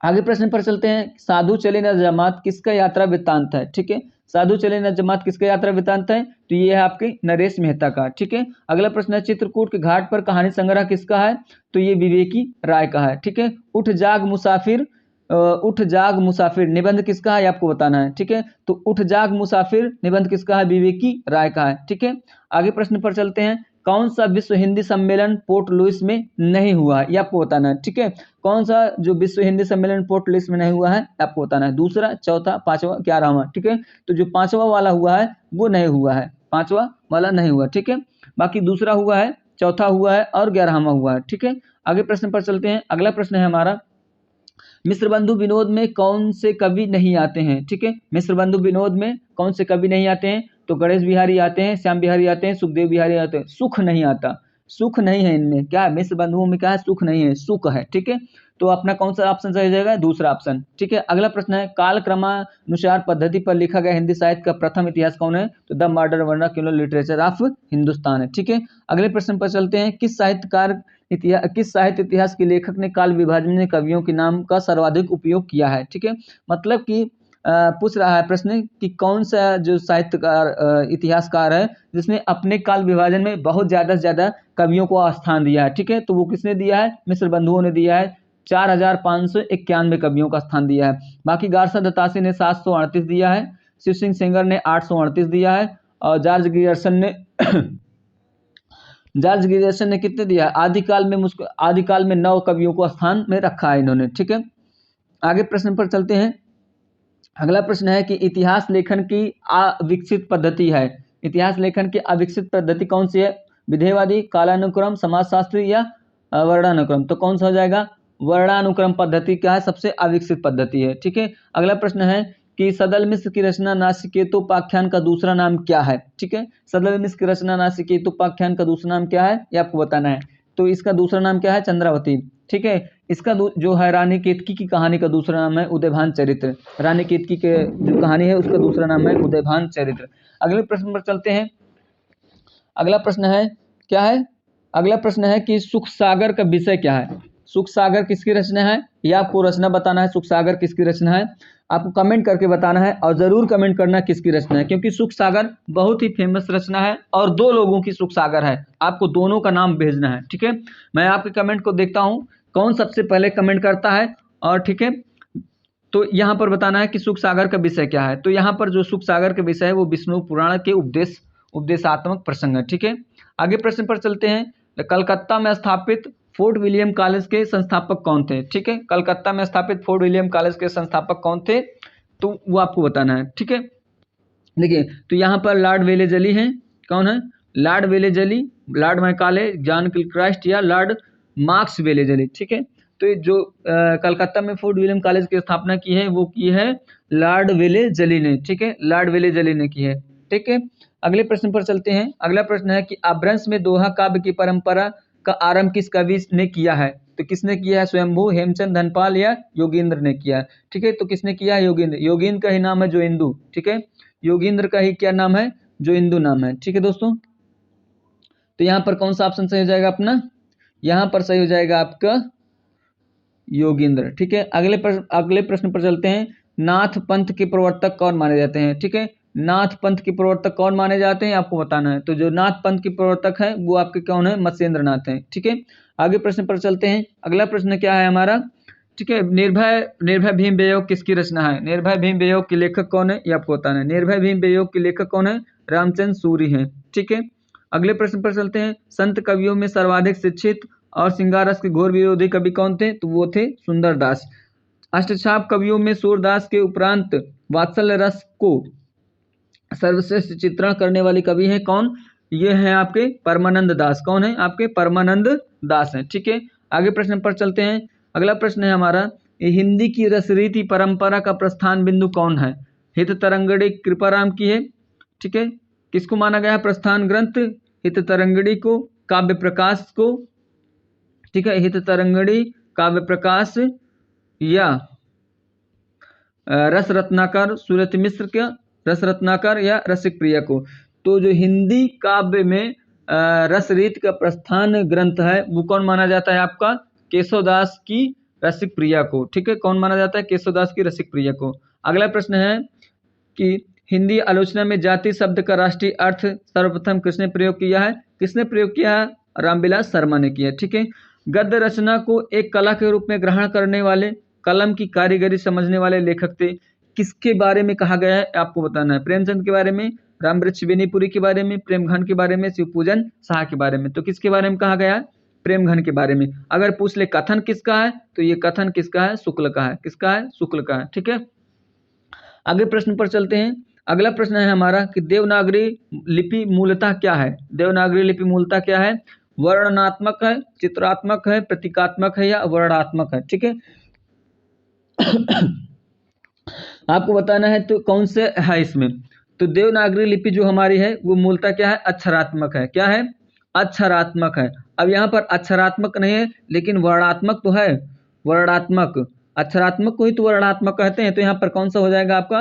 A: आगे प्रश्न पर चलते हैं। साधु चले न जमात किसका यात्रा वृत्तांत है? ठीक है, साधु चले न जमात किसका यात्रा वृत्तांत है? तो ये है आपके नरेश मेहता का। ठीक है, अगला प्रश्न है चित्रकूट के घाट पर कहानी संग्रह किसका है? तो ये विवेकी राय का है। ठीक है, उठ जाग मुसाफिर, उठ जाग मुसाफिर निबंध किसका है? आपको बताना है। ठीक है, तो उठ जाग मुसाफिर निबंध किसका है? विवेकी राय का है। ठीक है, आगे प्रश्न पर चलते हैं। कौन सा विश्व हिंदी सम्मेलन पोर्ट लुइस में नहीं हुआ है? ये आपको बताना है। ठीक है, कौन सा जो विश्व हिंदी सम्मेलन पोर्ट लुइस में नहीं हुआ है, आपको बताना है। दूसरा, चौथा, पांचवा, 11वां। ठीक है, तो जो 5वां वाला हुआ है वो नहीं हुआ है, 5वां वाला नहीं हुआ। ठीक है, बाकी दूसरा हुआ है, चौथा हुआ है और 11वां हुआ है। ठीक है, आगे प्रश्न पर चलते हैं। अगला प्रश्न है हमारा, मिश्र बंधु विनोद में कौन से कवि नहीं आते हैं? ठीक है, मिश्र बंधु विनोद में कौन से कवि नहीं आते हैं? तो गणेश बिहारी आते हैं, श्याम बिहारी आते हैं, सुखदेव बिहारी आते हैं। सुख नहीं आता, सुख नहीं है इनमें। क्या है? मिश्र बंधुओं में क्या है? सुख नहीं है, सुख है। ठीक है, तो अपना कौन सा ऑप्शन सही हो जाएगा? दूसरा ऑप्शन। ठीक है, अगला प्रश्न है कालक्रमानुसार पद्धति पर लिखा गया हिंदी साहित्य का प्रथम इतिहास कौन है? तो the modern vernacular literature of Hindustan है। ठीक है, अगले प्रश्न पर चलते हैं। किस साहित्य इतिहास के लेखक ने काल विभाजन में कवियों के नाम का सर्वाधिक उपयोग किया है? ठीक है, मतलब कि पूछ रहा है प्रश्न कि कौन सा जो साहित्यकार इतिहासकार है जिसने अपने काल विभाजन में बहुत ज्यादा से ज्यादा कवियों को स्थान दिया है? ठीक है, तो वो किसने दिया है? मिश्र बंधुओं ने दिया है। 4591 कवियों का स्थान दिया है। बाकी गारसा दत्तासी ने 738 दिया है, शिव सिंह सेंगर ने 838 दिया है और जॉर्ज ग्रियर्सन ने जॉर्ज ग्रियर्सन ने कितने दिया है? आदिकाल में 9 कवियों को स्थान में रखा है इन्होंने। ठीक है, आगे प्रश्न पर चलते हैं। अगला प्रश्न है कि इतिहास लेखन की अविकसित पद्धति है। इतिहास लेखन की अविकसित पद्धति कौन सी है? विधेयवादी, कालानुक्रम, समाजशास्त्री या वर्णानुक्रम? तो कौन सा हो जाएगा? वर्णानुक्रम पद्धति क्या है? सबसे अविकसित पद्धति है। ठीक है, अगला प्रश्न है कि सदल मिश्र की रचना नासिकेतोपाख्यान का दूसरा नाम क्या है? ठीक है, सदल मिश्र की रचना नासिकेतोपाख्यान का दूसरा नाम क्या है? ये आपको बताना है। तो इसका दूसरा नाम क्या है? चंद्रावती। ठीक है, इसका जो है रानी केतकी की कहानी का दूसरा नाम है उदयभान चरित्र। रानी केतकी के जो कहानी है उसका दूसरा नाम है उदयभान चरित्र। अगले प्रश्न पर चलते हैं। अगला प्रश्न है, क्या है? अगला प्रश्न है कि सुख सागर का विषय क्या है? सुख सागर किसकी रचना है? यह आपको रचना बताना है। सुख सागर किसकी रचना है आपको कमेंट करके बताना है, और जरूर कमेंट करना किसकी रचना है, क्योंकि सुख सागर बहुत ही फेमस रचना है और 2 लोगों की सुख सागर है। आपको दोनों का नाम भेजना है। ठीक है, मैं आपके कमेंट को देखता हूँ कौन सबसे पहले कमेंट करता है। और ठीक है, तो यहाँ पर बताना है कि सुख सागर का विषय क्या है। तो यहाँ पर जो सुख सागर का विषय है वो विष्णु पुराण के उपदेशात्मक प्रसंग है। ठीक है, आगे प्रश्न पर चलते हैं। कलकत्ता में स्थापित फोर्ट विलियम कॉलेज के संस्थापक कौन थे? ठीक है, कलकत्ता में स्थापित फोर्ट विलियम कॉलेज के संस्थापक कौन थे? तो वो आपको बताना है। ठीक है, देखिए, तो यहाँ पर लॉर्ड वेलेजली हैं। कौन है? Lord Wellesley, Lord Macaulay, John Gilchrist या लॉर्ड मार्क्स वेलेजली। ठीक है, तो ये जो कलकत्ता में फोर्ट विलियम कॉलेज की स्थापना की है वो की है लॉर्ड वेलेजली ने। ठीक है, लॉर्ड वेलेजली ने की है। ठीक है, अगले प्रश्न पर चलते हैं। अगला प्रश्न है कि अपभ्रंश में दोहा काव्य की परंपरा का आरंभ किस कवि ने किया है? तो किसने किया है? स्वयंभू, हेमचंद, धनपाल या योगींद्र ने किया है? ठीक है, तो किसने किया है? योगींद्र। योगींद्र का ही नाम है जो इंदु। ठीक है, योगींद्र का ही क्या नाम है? जो इंदु नाम है। ठीक है दोस्तों, तो यहाँ पर कौन सा ऑप्शन सही हो जाएगा अपना? यहाँ पर सही हो जाएगा आपका योगींद्र। ठीक है, अगले प्रश्न पर चलते हैं। नाथ पंथ के प्रवर्तक कौन माने जाते हैं? ठीक है, नाथ पंथ के प्रवर्तक कौन माने जाते हैं, आपको बताना है। तो जो नाथ पंथ के प्रवर्तक है वो आपके कौन है, मत्स्येंद्र नाथ हैं। ठीक है, आगे प्रश्न पर चलते हैं। अगला प्रश्न क्या है हमारा, ठीक है, निर्भय भीम बेयोग किसकी रचना है। निर्भय भीम बेयोग के लेखक कौन है, ये आपको बताना है। निर्भय भीम बेयोग के लेखक कौन है, रामचंद्र सूरी हैं। ठीक है, अगले प्रश्न पर चलते हैं। संत कवियों में सर्वाधिक शिक्षित और श्रृंगार रस के घोर विरोधी कवि कौन थे, तो वो थे सुंदरदास। अष्टछाप कवियों में सूरदास के उपरांत वात्सल्य रस को सर्वश्रेष्ठ चित्रण करने वाले कवि हैं कौन, ये हैं आपके परमानंद दास। कौन है, आपके परमानंद दास हैं। ठीक है, आगे प्रश्न पर चलते हैं। अगला प्रश्न है हमारा, हिंदी की रसरीति परंपरा का प्रस्थान बिंदु कौन है। हित तरंगड़ी कृपाराम की है। ठीक है, किसको माना गया है प्रस्थान ग्रंथ, हित तरंगड़ी को, काव्य प्रकाश को। ठीक है, हित तरंगड़ी, काव्य प्रकाश या रस रत्नाकर सूरत मिश्र के रस रत्नाकर या रसिक प्रिया को। तो जो हिंदी काव्य में रसरीत का प्रस्थान ग्रंथ है वो कौन माना जाता है, आपका केशवदास की रसिक प्रिया को। ठीक है, कौन माना जाता है, केशवदास की रसिक प्रिया को। अगला प्रश्न है कि हिंदी आलोचना में जाति शब्द का राष्ट्रीय अर्थ सर्वप्रथम किसने प्रयोग किया है, किसने प्रयोग किया है, रामविलास शर्मा ने किया। ठीक है, गद्य रचना को एक कला के रूप में ग्रहण करने वाले, कलम की कारीगरी समझने वाले लेखक थे, किसके बारे में कहा गया है, आपको बताना है। प्रेमचंद के बारे में, रामवृक्ष बेनीपुरी के बारे में, प्रेमघन के बारे में, शिवपूजन शाह के बारे में। तो किसके बारे में कहा गया है, प्रेमघन के बारे में। अगर पूछ ले कथन किसका है, तो ये कथन किसका है, शुक्ल का है। किसका है, शुक्ल का है। ठीक है, आगे प्रश्न पर चलते हैं। अगला प्रश्न है हमारा कि देवनागरी लिपि मूलतः क्या है। देवनागरी लिपि मूलतः क्या है, वर्णनात्मक है, चित्रात्मक है, प्रतीकात्मक है या वर्णात्मक है। ठीक है, आपको बताना है तो कौन से है इसमें। तो देवनागरी लिपि जो हमारी है वो मूलतः क्या है, अक्षरात्मक है। क्या है, अक्षरात्मक है। अब यहाँ पर अक्षरात्मक नहीं है लेकिन वर्णात्मक तो है, वर्णात्मक। अक्षरात्मक को ही तो वर्णात्मक कहते हैं, तो यहाँ पर कौन सा हो जाएगा आपका,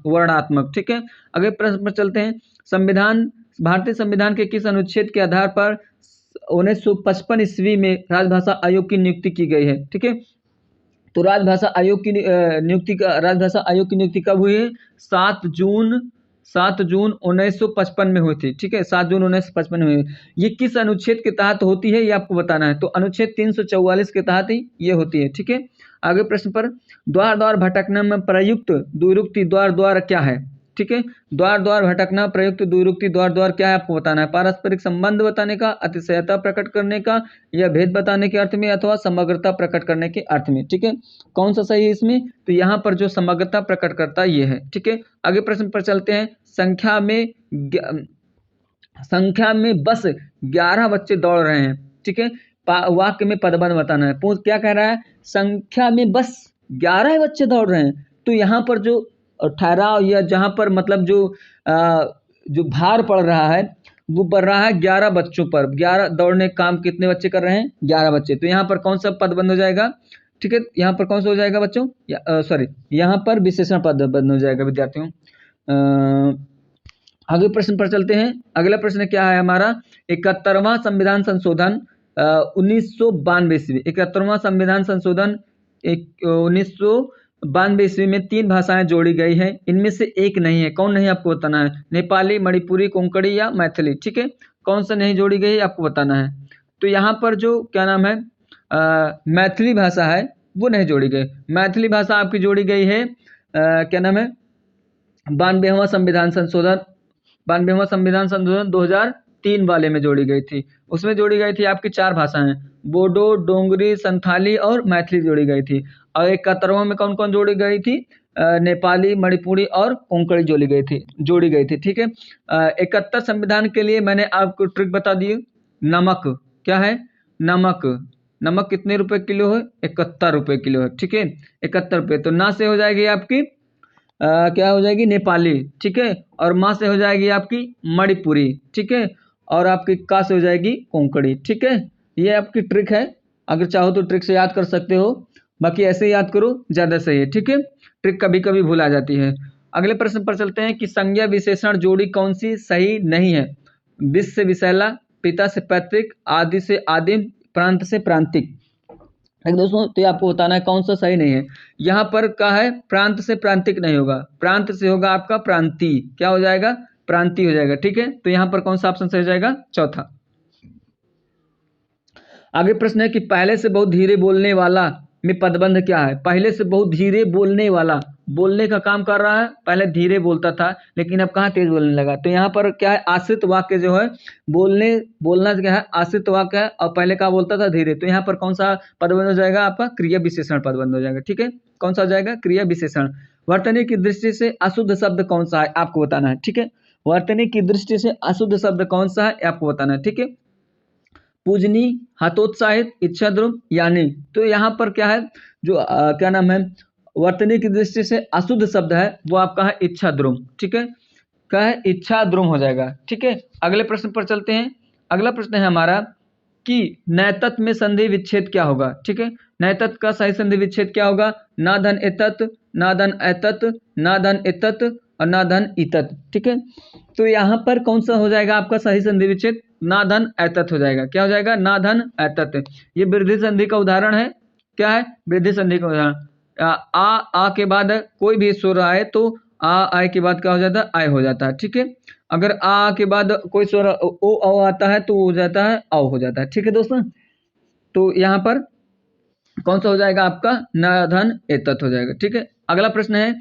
A: वर्णात्मक। ठीक है, अगले प्रश्न पर चलते हैं। संविधान, भारतीय संविधान के किस अनुच्छेद के आधार पर 1955 ईस्वी में राजभाषा आयोग की नियुक्ति की गई है। ठीक है, तो राजभाषा आयोग की नियुक्ति कब हुई है, 7 जून 1955 में हुई थी। ठीक है, 7 जून 1955 में हुई। ये किस अनुच्छेद के तहत होती है, ये आपको बताना है। तो अनुच्छेद 344 के तहत ही ये होती है। ठीक है, आगे प्रश्न पर, द्वार द्वार भटकना में प्रयुक्त द्विरुक्ति द्वार द्वार क्या है। ठीक है, द्वार द्वार भटकना प्रयुक्त द्विरुक्ति द्वार द्वार क्या है, आपको बताना है। पारस्परिक संबंध बताने का, अतिशयता प्रकट करने का, या भेद बताने के अर्थ में, अथवा समग्रता प्रकट करने के अर्थ में। ठीक है, कौन सा सही है इसमें, तो यहाँ पर जो समग्रता प्रकट करता ये है। ठीक है, आगे प्रश्न पर चलते हैं। संख्या में बस 11 बच्चे दौड़ रहे हैं। ठीक है, वाक्य में पदबंध बताना है। पूछ क्या कह रहा है, संख्या में बस 11 बच्चे दौड़ रहे हैं। तो यहाँ पर जो ठहराव या जहाँ पर मतलब जो भार पड़ रहा है वो बढ़ रहा है 11 बच्चों पर। 11 दौड़ने काम कितने बच्चे कर रहे हैं, 11 बच्चे। तो यहाँ पर कौन सा पद बंद हो जाएगा, ठीक है, यहाँ पर कौन सा हो जाएगा बच्चों, सॉरी यहाँ पर विशेषण पद बंद हो जाएगा विद्यार्थियों। आगे प्रश्न पर चलते हैं। अगला प्रश्न क्या है हमारा, 71वां संविधान संशोधन 1992 ईस्वी। 71वां संविधान संशोधन 1992 ईस्वी में 3 भाषाएं जोड़ी गई हैं, इनमें से एक नहीं है। कौन नहीं, आपको बताना है। नेपाली, मणिपुरी, कोंकणी या मैथिली। ठीक है, कौन सा नहीं जोड़ी गई आपको बताना है। तो यहाँ पर जो क्या नाम है, मैथिली भाषा है वो नहीं जोड़ी गई। मैथिली भाषा आपकी जोड़ी गई है क्या नाम है, 92वां संविधान संशोधन 2003 वाले में जोड़ी गई थी। उसमें जोड़ी गई थी आपकी 4 भाषाएं, बोडो, डोंगरी, संथाली और मैथिली जोड़ी गई थी। और 71वां में कौन कौन जोड़ी गई थी, नेपाली, मणिपुरी और कोंकणी जोड़ी गई थी। ठीक है, 71 संविधान के लिए मैंने आपको ट्रिक बता दी। नमक क्या है, नमक कितने रुपए किलो है, 71 रुपए किलो है। ठीक है, 71 रुपये। तो ना से हो जाएगी आपकी क्या हो जाएगी, नेपाली। ठीक है, और माँ से हो जाएगी आपकी मणिपुरी। ठीक है, और आपकी का से हो जाएगी कोंकणी। ठीक है, ये आपकी ट्रिक है, अगर चाहो तो ट्रिक से याद कर सकते हो, बाकी ऐसे याद करो ज़्यादा सही है। ठीक है, ट्रिक कभी कभी भूल आ जाती है। अगले प्रश्न पर चलते हैं कि संज्ञा विशेषण जोड़ी कौन सी सही नहीं है। विष से विषैला, पिता से पैतृक, आदि से आदिम, प्रांत से प्रांतिक। ठीक दोस्तों, तो ये आपको बताना है कौन सा सही नहीं है। यहाँ पर क्या है, प्रांत से प्रांतिक नहीं होगा, प्रांत से होगा आपका प्रांतीय, क्या हो जाएगा, प्रांतीय हो जाएगा। ठीक है, तो यहाँ पर कौन सा ऑप्शन सही हो जाएगा, चौथा। आगे प्रश्न है कि पहले से बहुत धीरे बोलने वाला में पदबंध क्या है। पहले से बहुत धीरे बोलने वाला, बोलने का काम कर रहा है, पहले धीरे बोलता था लेकिन अब कहाँ तेज बोलने लगा। तो यहाँ पर क्या है, आश्रित वाक्य जो है, बोलना क्या है, आश्रित वाक्य है और पहले क्या बोलता था, धीरे। तो यहाँ पर कौन सा पदबंध हो जाएगा, आपका क्रिया विशेषण पदबंध हो जाएगा। ठीक है, कौन सा हो जाएगा, क्रिया विशेषण। वर्तनी की दृष्टि से अशुद्ध शब्द कौन सा है, आपको बताना है। ठीक है, वर्तनी की दृष्टि से अशुद्ध शब्द कौन सा है, आपको बताना है। ठीक है, पूजनी, हतोत्साहित, इच्छाद्रुम, यानी। तो यहाँ पर क्या है, जो क्या नाम है, वर्तनी की दृष्टि से अशुद्ध शब्द है वो आपका है इच्छाद्रुम। ठीक है, क्या है, इच्छाद्रुम हो जाएगा। ठीक है, अगले प्रश्न पर चलते हैं। अगला प्रश्न है हमारा कि नैतत्व में संधि विच्छेद क्या होगा। ठीक है, नैतत्व का सही संधि विच्छेद क्या होगा, ना धन एतत्, ना धन एतत्, ना धन एतत् और ना धन इतत्। ठीक है, तो यहाँ पर कौन सा हो जाएगा आपका सही संधि विच्छेद, ना धन एतत् हो जाएगा। क्या हो जाएगा, ना धन एतत्। ये वृद्धि संधि का उदाहरण है। क्या है, वृद्धि संधि का उदाहरण। आ के बाद कोई भी स्वर आए तो आए के बाद क्या हो जाता है, आय हो जाता है। ठीक है, अगर आ के बाद कोई स्वर ओ औ आता है तो हो जाता है औ हो जाता है। ठीक है दोस्तों, तो यहाँ पर कौन सा हो जाएगा आपका, न धन एतत् हो जाएगा। ठीक है, अगला प्रश्न है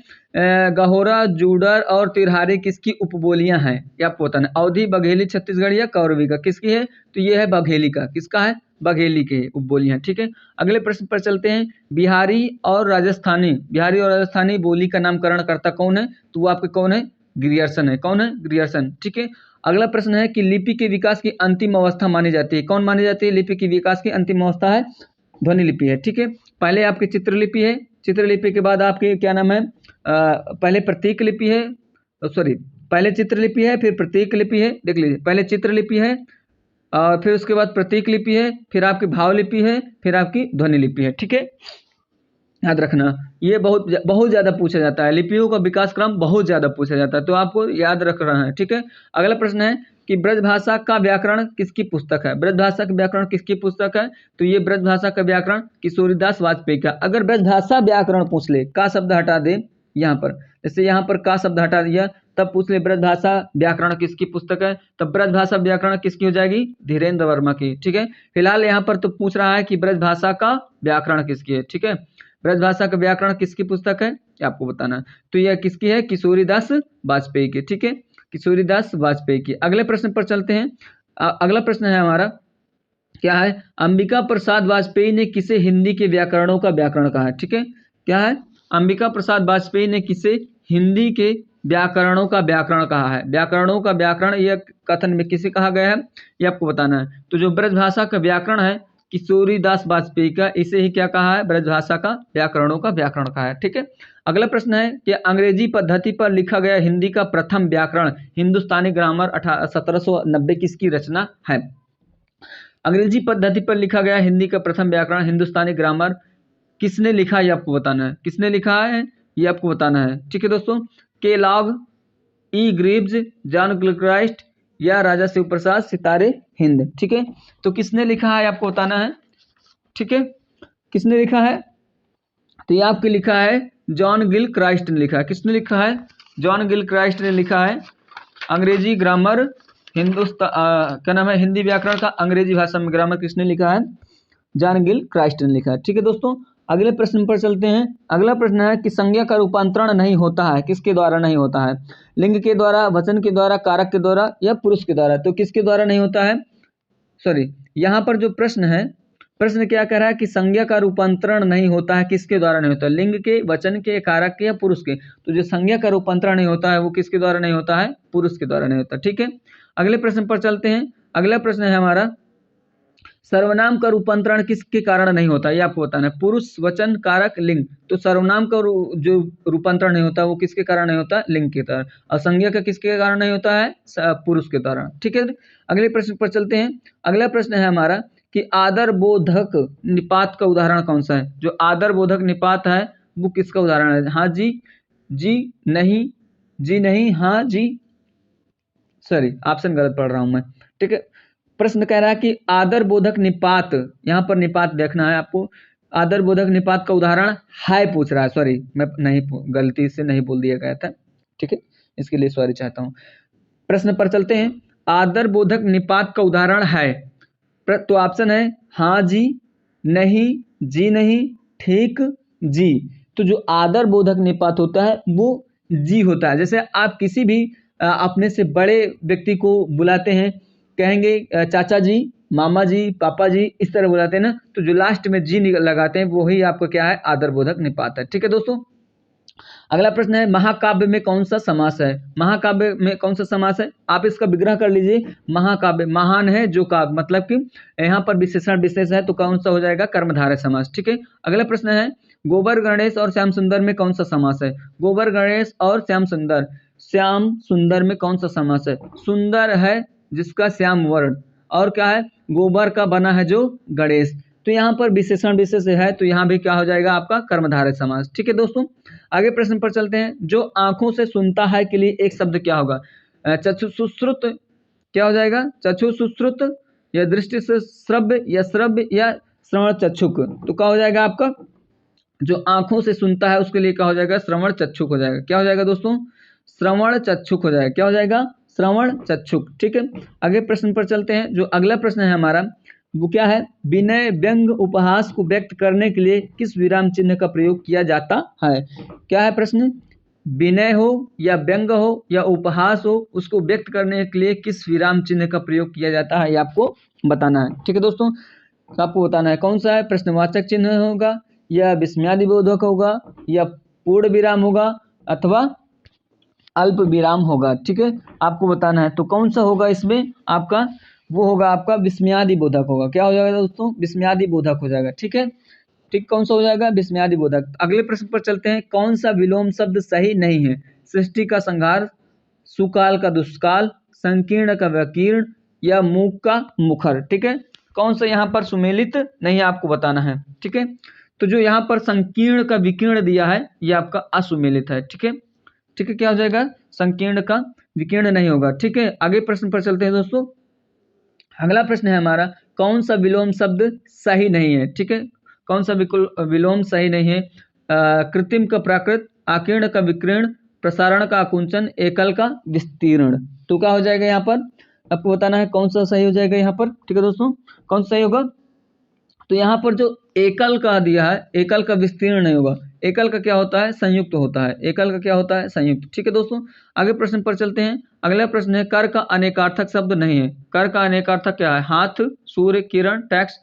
A: गहोरा, जूडर और तिरहारी किसकी उपबोलियां हैं, ये आपको बताना है। अवधी, बघेली, छत्तीसगढ़ी या कौरवी का, किसकी है, तो ये है बघेली का। किसका है, बघेली के उपबोलियां। ठीक है, अगले प्रश्न पर चलते हैं। बिहारी और राजस्थानी बोली का नामकरण करता कौन है, तो वो आपके कौन है, ग्रियर्सन है। कौन है, ग्रियर्सन। ठीक है, अगला प्रश्न है कि लिपि के विकास की अंतिम अवस्था मानी जाती है, कौन मानी जाती है, लिपि की विकास की अंतिम अवस्था है ध्वनि लिपि है। ठीक है, पहले आपकी चित्रलिपि है, चित्रलिपि के बाद आपकी क्या नाम है, पहले प्रतीक लिपि है, सॉरी, पहले चित्रलिपि है फिर प्रतीक लिपि है। देख लीजिए, पहले चित्रलिपि है और फिर उसके बाद प्रतीक लिपि है, फिर आपकी भाव लिपि है, फिर आपकी ध्वनि लिपि है। ठीक है, याद रखना, ये बहुत बहुत ज्यादा पूछा जाता है, लिपियों का विकास क्रम बहुत ज्यादा पूछा जाता है, तो आपको याद रख रहा है। ठीक है, अगला प्रश्न है कि ब्रजभाषा का व्याकरण किसकी पुस्तक है। ब्रजभाषा का व्याकरण किसकी पुस्तक है, तो ये ब्रजभाषा का व्याकरण किशोरीदास वाजपेयी का। अगर ब्रजभाषा व्याकरण पूछ ले, का शब्द हटा दे यहाँ पर, जैसे यहाँ पर का शब्द हटा दिया, तब पूछ ले ब्रजभाषा व्याकरण किसकी पुस्तक है, तब ब्रजभाषा व्याकरण किसकी हो जाएगी, धीरेन्द्र वर्मा की। ठीक है, फिलहाल यहाँ पर तो पूछ रहा है कि ब्रजभाषा का व्याकरण किसकी है। ठीक है, ब्रजभाषा का व्याकरण किसकी पुस्तक है, ये आपको बताना है। तो यह किसकी है, किशोरीदास वाजपेयी की। ठीक है, किशोरीदास वाजपेयी की। अगले प्रश्न पर चलते हैं। अगला प्रश्न है हमारा, क्या है, अंबिका प्रसाद वाजपेयी ने किसे हिंदी के व्याकरणों का व्याकरण कहा है। ठीक है, क्या है, अंबिका प्रसाद वाजपेयी ने किसे हिंदी के व्याकरणों का व्याकरण कहा है। व्याकरणों का व्याकरण यह कथन में किसे कहा गया है, ये आपको बताना है। तो जो ब्रजभाषा का व्याकरण है किशोरीदास वाजपेयी का, इसे ही क्या कहा है, ब्रजभाषा का व्याकरणों का व्याकरण कहा है। ठीक है, अगला प्रश्न है कि अंग्रेजी पद्धति पर लिखा गया हिंदी का प्रथम व्याकरण हिंदुस्तानी ग्रामर 1790 किसकी रचना है। अंग्रेजी पद्धति पर लिखा गया हिंदी का प्रथम व्याकरण हिंदुस्तानी ग्रामर किसने लिखा, ये आपको बताना है। किसने लिखा है, ये आपको बताना है। ठीक है दोस्तों, के लॉग, ई ग्रीव्स, जॉन गिलक्राइस्ट या राजा शिव प्रसाद सितारे हिंद। ठीक है, तो किसने लिखा है आपको बताना है। ठीक है, किसने लिखा है, तो ये आपके लिखा है जॉन गिल क्राइस्ट ने लिखा है। किसने लिखा है, जॉन गिल क्राइस्ट ने लिखा है। अंग्रेजी ग्रामर क्या नाम है, हिंदी व्याकरण का अंग्रेजी भाषा में ग्रामर किसने लिखा है, जॉन गिल क्राइस्ट ने लिखा है। ठीक है दोस्तों, अगले प्रश्न पर चलते हैं। अगला प्रश्न है कि संज्ञा का रूपांतरण नहीं होता है, किसके द्वारा नहीं होता है, लिंग के द्वारा, वचन के द्वारा, कारक के द्वारा या पुरुष के द्वारा। तो किसके द्वारा नहीं होता है, सॉरी, यहाँ पर जो प्रश्न है, प्रश्न क्या कह रहा है कि संज्ञा का रूपांतरण नहीं होता है, किसके द्वारा नहीं होता है, लिंग के, वचन के, कारक के या पुरुष के। तो जो संज्ञा का रूपांतरण नहीं होता है वो किसके द्वारा नहीं होता है, पुरुष के द्वारा नहीं होता। ठीक है, अगले प्रश्न पर चलते हैं। अगला प्रश्न है हमारा, सर्वनाम का रूपांतरण किसके कारण नहीं होता, ये आपको बताना है। पुरुष, वचन, कारक, लिंग। तो सर्वनाम का जो रूपांतरण नहीं होता वो किसके कारण नहीं होता, लिंग के कारण। और संज्ञा का किसके कारण नहीं होता है, पुरुष के कारण। ठीक है, अगले प्रश्न पर चलते हैं। अगला प्रश्न है हमारा कि आदर बोधक निपात का उदाहरण कौन सा है। जो आदर बोधक निपात है वो किसका उदाहरण है, हाँ जी, जी नहीं, जी नहीं, हाँ जी, सॉरी ऑप्शन गलत पढ़ रहा हूं मैं। ठीक है, प्रश्न कह रहा है कि आदर बोधक निपात, यहाँ पर निपात देखना है आपको, आदर बोधक निपात का उदाहरण है पूछ रहा है, सॉरी मैं नहीं गलती से नहीं बोल दिया गया था, ठीक है, इसके लिए सॉरी चाहता हूँ। प्रश्न पर चलते हैं। आदर बोधक निपात का उदाहरण है, तो ऑप्शन है हाँ जी, नहीं, जी नहीं, ठीक, जी। तो जो आदर बोधक निपात होता है वो जी होता है। जैसे आप किसी भी अपने से बड़े व्यक्ति को बुलाते हैं, कहेंगे चाचा जी, मामा जी, पापा जी, इस तरह बुलाते हैं ना, तो जो लास्ट में जी लगाते हैं वही आपको क्या है, आदर बोधक निपात है। ठीक है दोस्तों, अगला प्रश्न है महाकाव्य में कौन सा समास है? महाकाव्य में कौन सा समास है? आप इसका विग्रह कर लीजिए। महाकाव्य, महान है जो काव्य, मतलब कि यहाँ पर विशेषण विशेष है, तो कौन सा हो जाएगा, कर्मधारय समास। ठीक है, अगला प्रश्न है गोबर गणेश और श्याम सुंदर में कौन सा समास है? गोबर गणेश और श्याम सुंदर, श्याम सुंदर में कौन सा समास है? सुंदर है जिसका श्याम वर्ण, और क्या है, गोबर का बना है जो गणेश। तो यहाँ पर विशेषण विशेष है, तो यहाँ भी क्या हो जाएगा आपका, कर्मधारय समास। ठीक है दोस्तों, आगे प्रश्न पर चलते हैं। जो आंखों से सुनता है के लिए एक शब्द क्या होगा? चक्षुश्रुत, क्या हो जाएगा, चक्षुश्रुत, या दृष्टि से श्रव्य, या श्रव्य, या श्रवण चक्षुक। तो क्या हो जाएगा आपका, जो आंखों से सुनता है उसके लिए क्या हो जाएगा, श्रवण चक्षुक हो जाएगा। क्या हो जाएगा दोस्तों, श्रवण चक्षुक हो जाएगा। क्या हो जाएगा, श्रवण चक्षुक। ठीक है, आगे प्रश्न पर चलते हैं। जो अगला प्रश्न है हमारा वो क्या है, विनय व्यंग उपहास को व्यक्त करने के लिए किस विराम चिन्ह का प्रयोग किया जाता है? क्या है प्रश्न, विनय हो या व्यंग हो या उपहास हो, उसको व्यक्त करने के लिए किस विराम चिन्ह का प्रयोग किया जाता है, ये आपको बताना है। ठीक है दोस्तों, आपको बताना है कौन सा है, प्रश्नवाचक चिन्ह होगा, या विस्मयादिबोधक होगा, या पूर्ण विराम होगा, अथवा अल्प विराम होगा। ठीक है, आपको बताना है। तो कौन सा होगा इसमें आपका, वो होगा आपका विस्मयादिबोधक होगा। क्या हो जाएगा दोस्तों, विस्मयादिबोधक हो जाएगा। ठीक है, ठीक, कौन सा हो जाएगा, विस्मयादिबोधक। अगले प्रश्न पर चलते हैं। कौन सा विलोम शब्द सही नहीं है? सृष्टि का संहार, सुकाल का दुष्काल, संकीर्ण का विकीर्ण, या मूक का मुखर। ठीक है, कौन सा यहाँ पर सुमेलित नहीं है, आपको बताना है। ठीक है, तो जो यहाँ पर संकीर्ण का विकीर्ण दिया है ये आपका असुमेलित है। ठीक है, ठीक है, क्या हो जाएगा, संकीर्ण का विकीर्ण नहीं होगा। ठीक है, आगे प्रश्न पर चलते हैं दोस्तों। अगला प्रश्न है हमारा, कौन सा विलोम शब्द सही नहीं है? ठीक है, कौन सा विलोम सही नहीं है? कृत्रिम का प्राकृत, आकीर्ण का विकीर्ण, प्रसारण का आकुंचन, एकल का विस्तीर्ण। तो क्या हो जाएगा यहाँ पर, आपको बताना है कौन सा सही हो जाएगा यहाँ पर। ठीक है दोस्तों, कौन सा सही होगा? तो यहाँ पर जो एकल का दिया है, एकल का विस्तीर्ण नहीं होगा। एकल का क्या होता है, संयुक्त होता है। एकल का क्या होता है, संयुक्त। ठीक है दोस्तों, आगे प्रश्न पर चलते हैं। अगला प्रश्न है, कर का अनेकार्थक शब्द नहीं है। कर का अनेकार्थक क्या है? हाथ, सूर्य, किरण, टैक्स,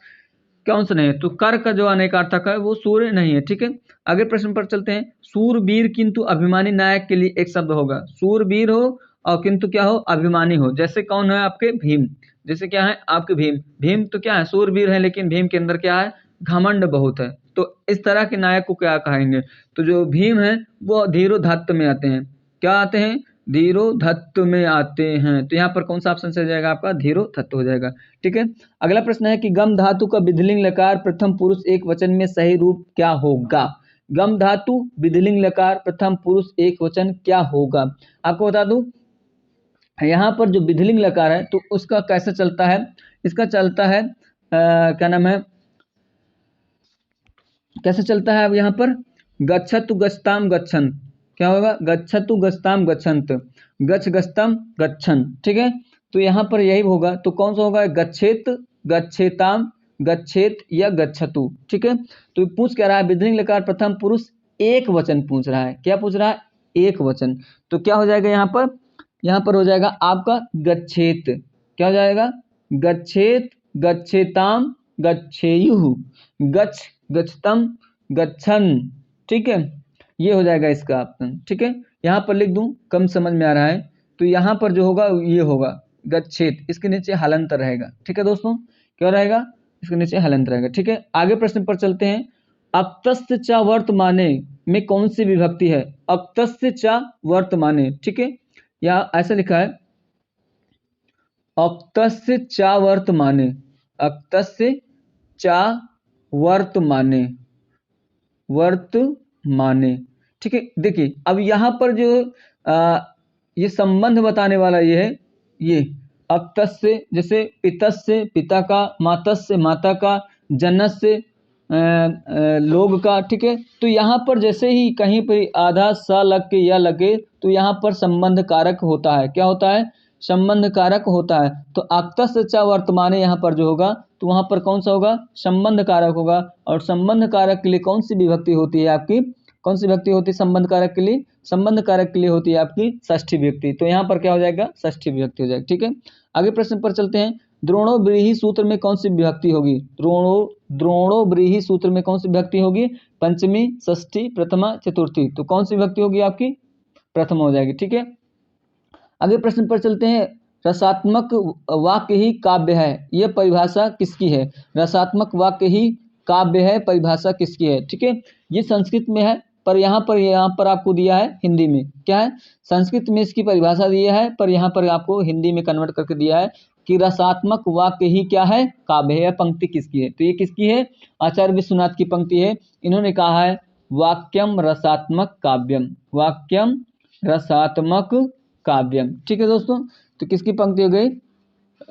A: कौन सा नहीं है? तो कर का जो अनेकार्थक है वो सूर्य नहीं है। ठीक है, आगे प्रश्न पर चलते हैं। सूरवीर किंतु अभिमानी नायक के लिए एक शब्द होगा। सूरवीर हो और किंतु क्या हो, अभिमानी हो। जैसे कौन है आपके, भीम। जैसे क्या है आपके भीम, भीम तो क्या है, सूरवीर है, लेकिन भीम के अंदर क्या है, घमंड बहुत है। तो इस तरह के नायक को क्या कहेंगे? तो जो भीम है वो धीरोधत्त में आते हैं। क्या आते हैं, धीरोधत्त में आते हैं। तो यहाँ पर कौन सा ऑप्शन से जाएगा आपका, धीरोधत्त हो जाएगा। ठीक है, अगला प्रश्न है कि गम धातु का विधिलिंग लकार प्रथम पुरुष एक वचन में सही रूप क्या होगा? गम धातु विधिलिंग लकार प्रथम पुरुष एक वचन क्या होगा? आपको बता दूं, यहाँ पर जो विधिलिंग लकार है तो उसका कैसे चलता है, इसका चलता है क्या नाम है, कैसे चलता है अब यहाँ पर, गच्छतु गच्छताम गच्छन। क्या होगा, गच्छतु गच्छताम गच्छन्त, गच्छ गच्छतम गच्छन। ठीक है, तो यहाँ पर यही होगा। तो कौन सा होगा, गच्छेत, गच्छेताम, गच्छेत, या गच्छतु। ठीक है, तो पूछ क्या रहा है, विधिलिंग लकार प्रथम पुरुष एक वचन पूछ रहा है। क्या पूछ रहा है, एक वचन। तो क्या हो जाएगा यहाँ पर, यहाँ पर हो जाएगा आपका गच्छेत। क्या हो जाएगा, गच्छेत, गच्छेताम, गच्छेयुः, गच्छ, गच्छतम, गच्छन। ठीक है, ये हो जाएगा इसका ऑप्शन। ठीक है, यहाँ पर लिख दूं, कम समझ में आ रहा है, तो यहाँ पर जो होगा ये होगा गच्छेत, इसके नीचे हलंत रहेगा। ठीक है दोस्तों, क्या रहेगा, इसके नीचे हलंत रहेगा। ठीक है, आगे प्रश्न पर चलते हैं। अक्तस्य च वर्तमाने में कौन सी विभक्ति है? अक्तस्य च वर्तमाने। ठीक है, यहाँ ऐसा लिखा है, अक्तस्य च वर्तमाने, अक्तस्य च वर्तमाने, वर्तमाने। ठीक है, देखिए अब यहाँ पर जो ये संबंध बताने वाला ये है, ये अक्तस्य, जैसे पितस्य पिता का, मातस्य माता का, जनस्य लोग का, ठीक है। तो यहाँ पर जैसे ही कहीं पर आधा सा लग के या लगे तो यहाँ पर संबंध कारक होता है। क्या होता है? संबंध कारक होता है। तो आक्तस्य च वर्तमाने यहाँ पर जो होगा तो वहाँ पर कौन सा होगा? संबंध कारक होगा। और संबंध कारक के लिए कौन सी विभक्ति होती है आपकी? कौन सी विभक्ति होती है संबंध कारक के लिए? संबंध कारक के लिए होती है आपकी षष्ठी विभक्ति। तो यहाँ पर क्या हो जाएगा? षष्ठी विभक्ति हो जाएगी, ठीक है। आगे प्रश्न पर चलते हैं। द्रोणो ब्रीहि सूत्र में कौन सी विभक्ति होगी? द्रोणो ब्रीहि सूत्र में कौन सी विभक्ति होगी? पंचमी, षष्ठी, प्रथमा, चतुर्थी। तो कौन सी विभक्ति होगी आपकी? प्रथम हो जाएगी, ठीक है। आगे प्रश्न पर चलते हैं। रसात्मक वाक्य ही काव्य है, यह परिभाषा किसकी है? रसात्मक वाक्य ही काव्य है, परिभाषा किसकी है? ठीक है, ये संस्कृत में है पर यहाँ पर आपको दिया है हिंदी में। क्या है? संस्कृत में इसकी परिभाषा दिया है पर यहाँ पर आपको हिंदी में कन्वर्ट करके दिया है कि रसात्मक वाक्य ही क्या है? काव्य है। पंक्ति किसकी है? तो ये किसकी है? आचार्य विश्वनाथ की पंक्ति है। इन्होंने कहा है वाक्यम रसात्मक काव्यम, वाक्यम रसात्मक काव्यम, ठीक है दोस्तों। तो किसकी पंक्ति हो गई?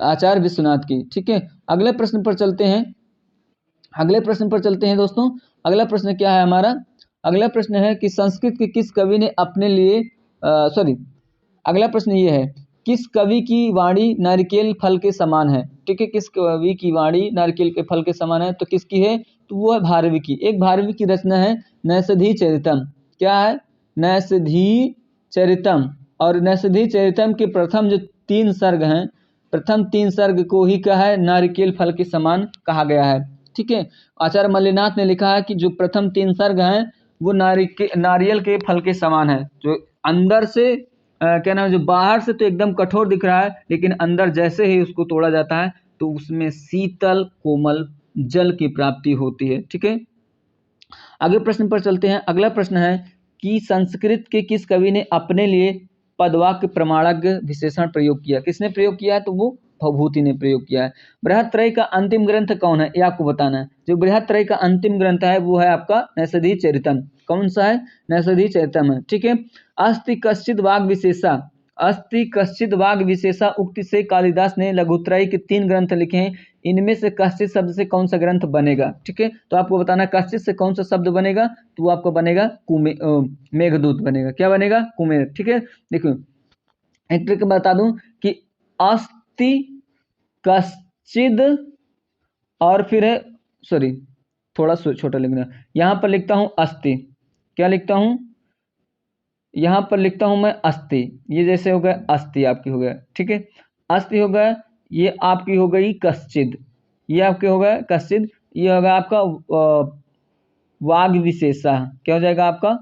A: आचार्य विश्वनाथ की, ठीक है। अगले प्रश्न पर चलते हैं। अगले प्रश्न पर चलते हैं दोस्तों। अगला प्रश्न क्या है हमारा? अगला प्रश्न है कि संस्कृत के किस कवि ने अपने लिए अगला प्रश्न ये है, किस कवि की वाणी नारिकेल फल के समान है? ठीक है, किस कवि की वाणी नारिकेल के फल के समान है? तो किसकी है? तो वो है भारवी की। एक भारवी की रचना है नैषधि चरितम। क्या है? नैषधि चरितम। और नैषधि चरितम के प्रथम जो 3 सर्ग हैं, प्रथम 3 सर्ग को ही क्या है? नारिकेल फल के समान कहा गया है, ठीक है। आचार्य मल्लिनाथ ने लिखा है कि जो प्रथम 3 सर्ग हैं वो नारियल के फल के समान है। जो अंदर से क्या नाम है, जो बाहर से तो एकदम कठोर दिख रहा है लेकिन अंदर जैसे ही उसको तोड़ा जाता है तो उसमें शीतल कोमल जल की प्राप्ति होती है, ठीक है। आगे प्रश्न पर चलते हैं। अगला प्रश्न है कि संस्कृत के किस कवि ने अपने लिए पदवाक्य प्रमाणज्ञ विशेषण प्रयोग किया? किसने प्रयोग किया है? तो वो भवभूति ने प्रयोग किया है। बृहत्त्रयी का अंतिम ग्रंथ कौन है? ये आपको बताना है। जो बृहत्त्रयी का अंतिम ग्रंथ है वो है आपका नैषधि चरितम। कौन सा है? नैषधि चरितम है, ठीक है। अस्ति कश्चिद वाग विशेषा, अस्ति कश्चिद वाग विशेषा उक्ति से कालिदास ने लघुत्रयी के 3 ग्रंथ लिखे हैं। इनमें से कश्चित शब्द से कौन सा ग्रंथ बनेगा? ठीक है, तो आपको बताना है कश्चित से कौन सा शब्द बनेगा। तो वो आपको बनेगा मेघदूत बनेगा। क्या बनेगा? कुमेर, ठीक है। देखो एक ट्रिक बता दूं कि अस्ति कश्चिद और फिर है, सॉरी थोड़ा छोटा लिखना, यहाँ पर लिखता हूँ अस्ति। क्या लिखता हूँ? यहाँ पर लिखता हूँ मैं अस्ति। ये जैसे हो गया अस्ति आपकी हो गया, ठीक है। अस्ति हो गया, ये आपकी हो गई कश्चिद, ये आपके हो गया कश्चिद। ये होगा आपका वाग विशेषा। क्या हो जाएगा आपका?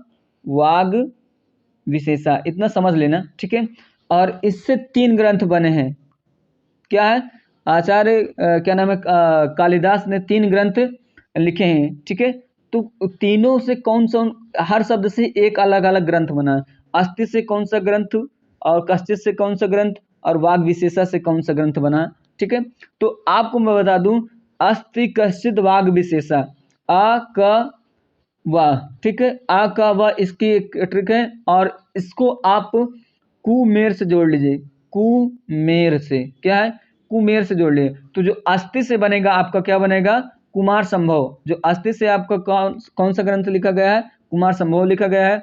A: वाग विशेषा। इतना समझ लेना, ठीक है। और इससे 3 ग्रंथ बने हैं। क्या है? आचार्य क्या नाम है, कालिदास ने 3 ग्रंथ लिखे हैं, ठीक है। तो तीनों से कौन सा, हर शब्द से एक अलग अलग ग्रंथ बना है। अस्ति से कौन सा ग्रंथ, और कश्चित से कौन सा ग्रंथ, और वाग विशेषा से कौन सा ग्रंथ बना, ठीक है। तो आपको मैं बता दूं, अस्ति कश्चित वाग विशेषा, आ क वाह, ठीक है। आ का वाह इसकी एक ट्रिक है। और इसको आप कुमेर से जोड़ लीजिए। कुमेर से, क्या है? कुमेर से जोड़ लीजिए। तो जो अस्ति से बनेगा आपका क्या बनेगा? कुमार संभव। जो अस्ति से आपका कौन सा ग्रंथ लिखा गया है? कुमार संभव लिखा गया है।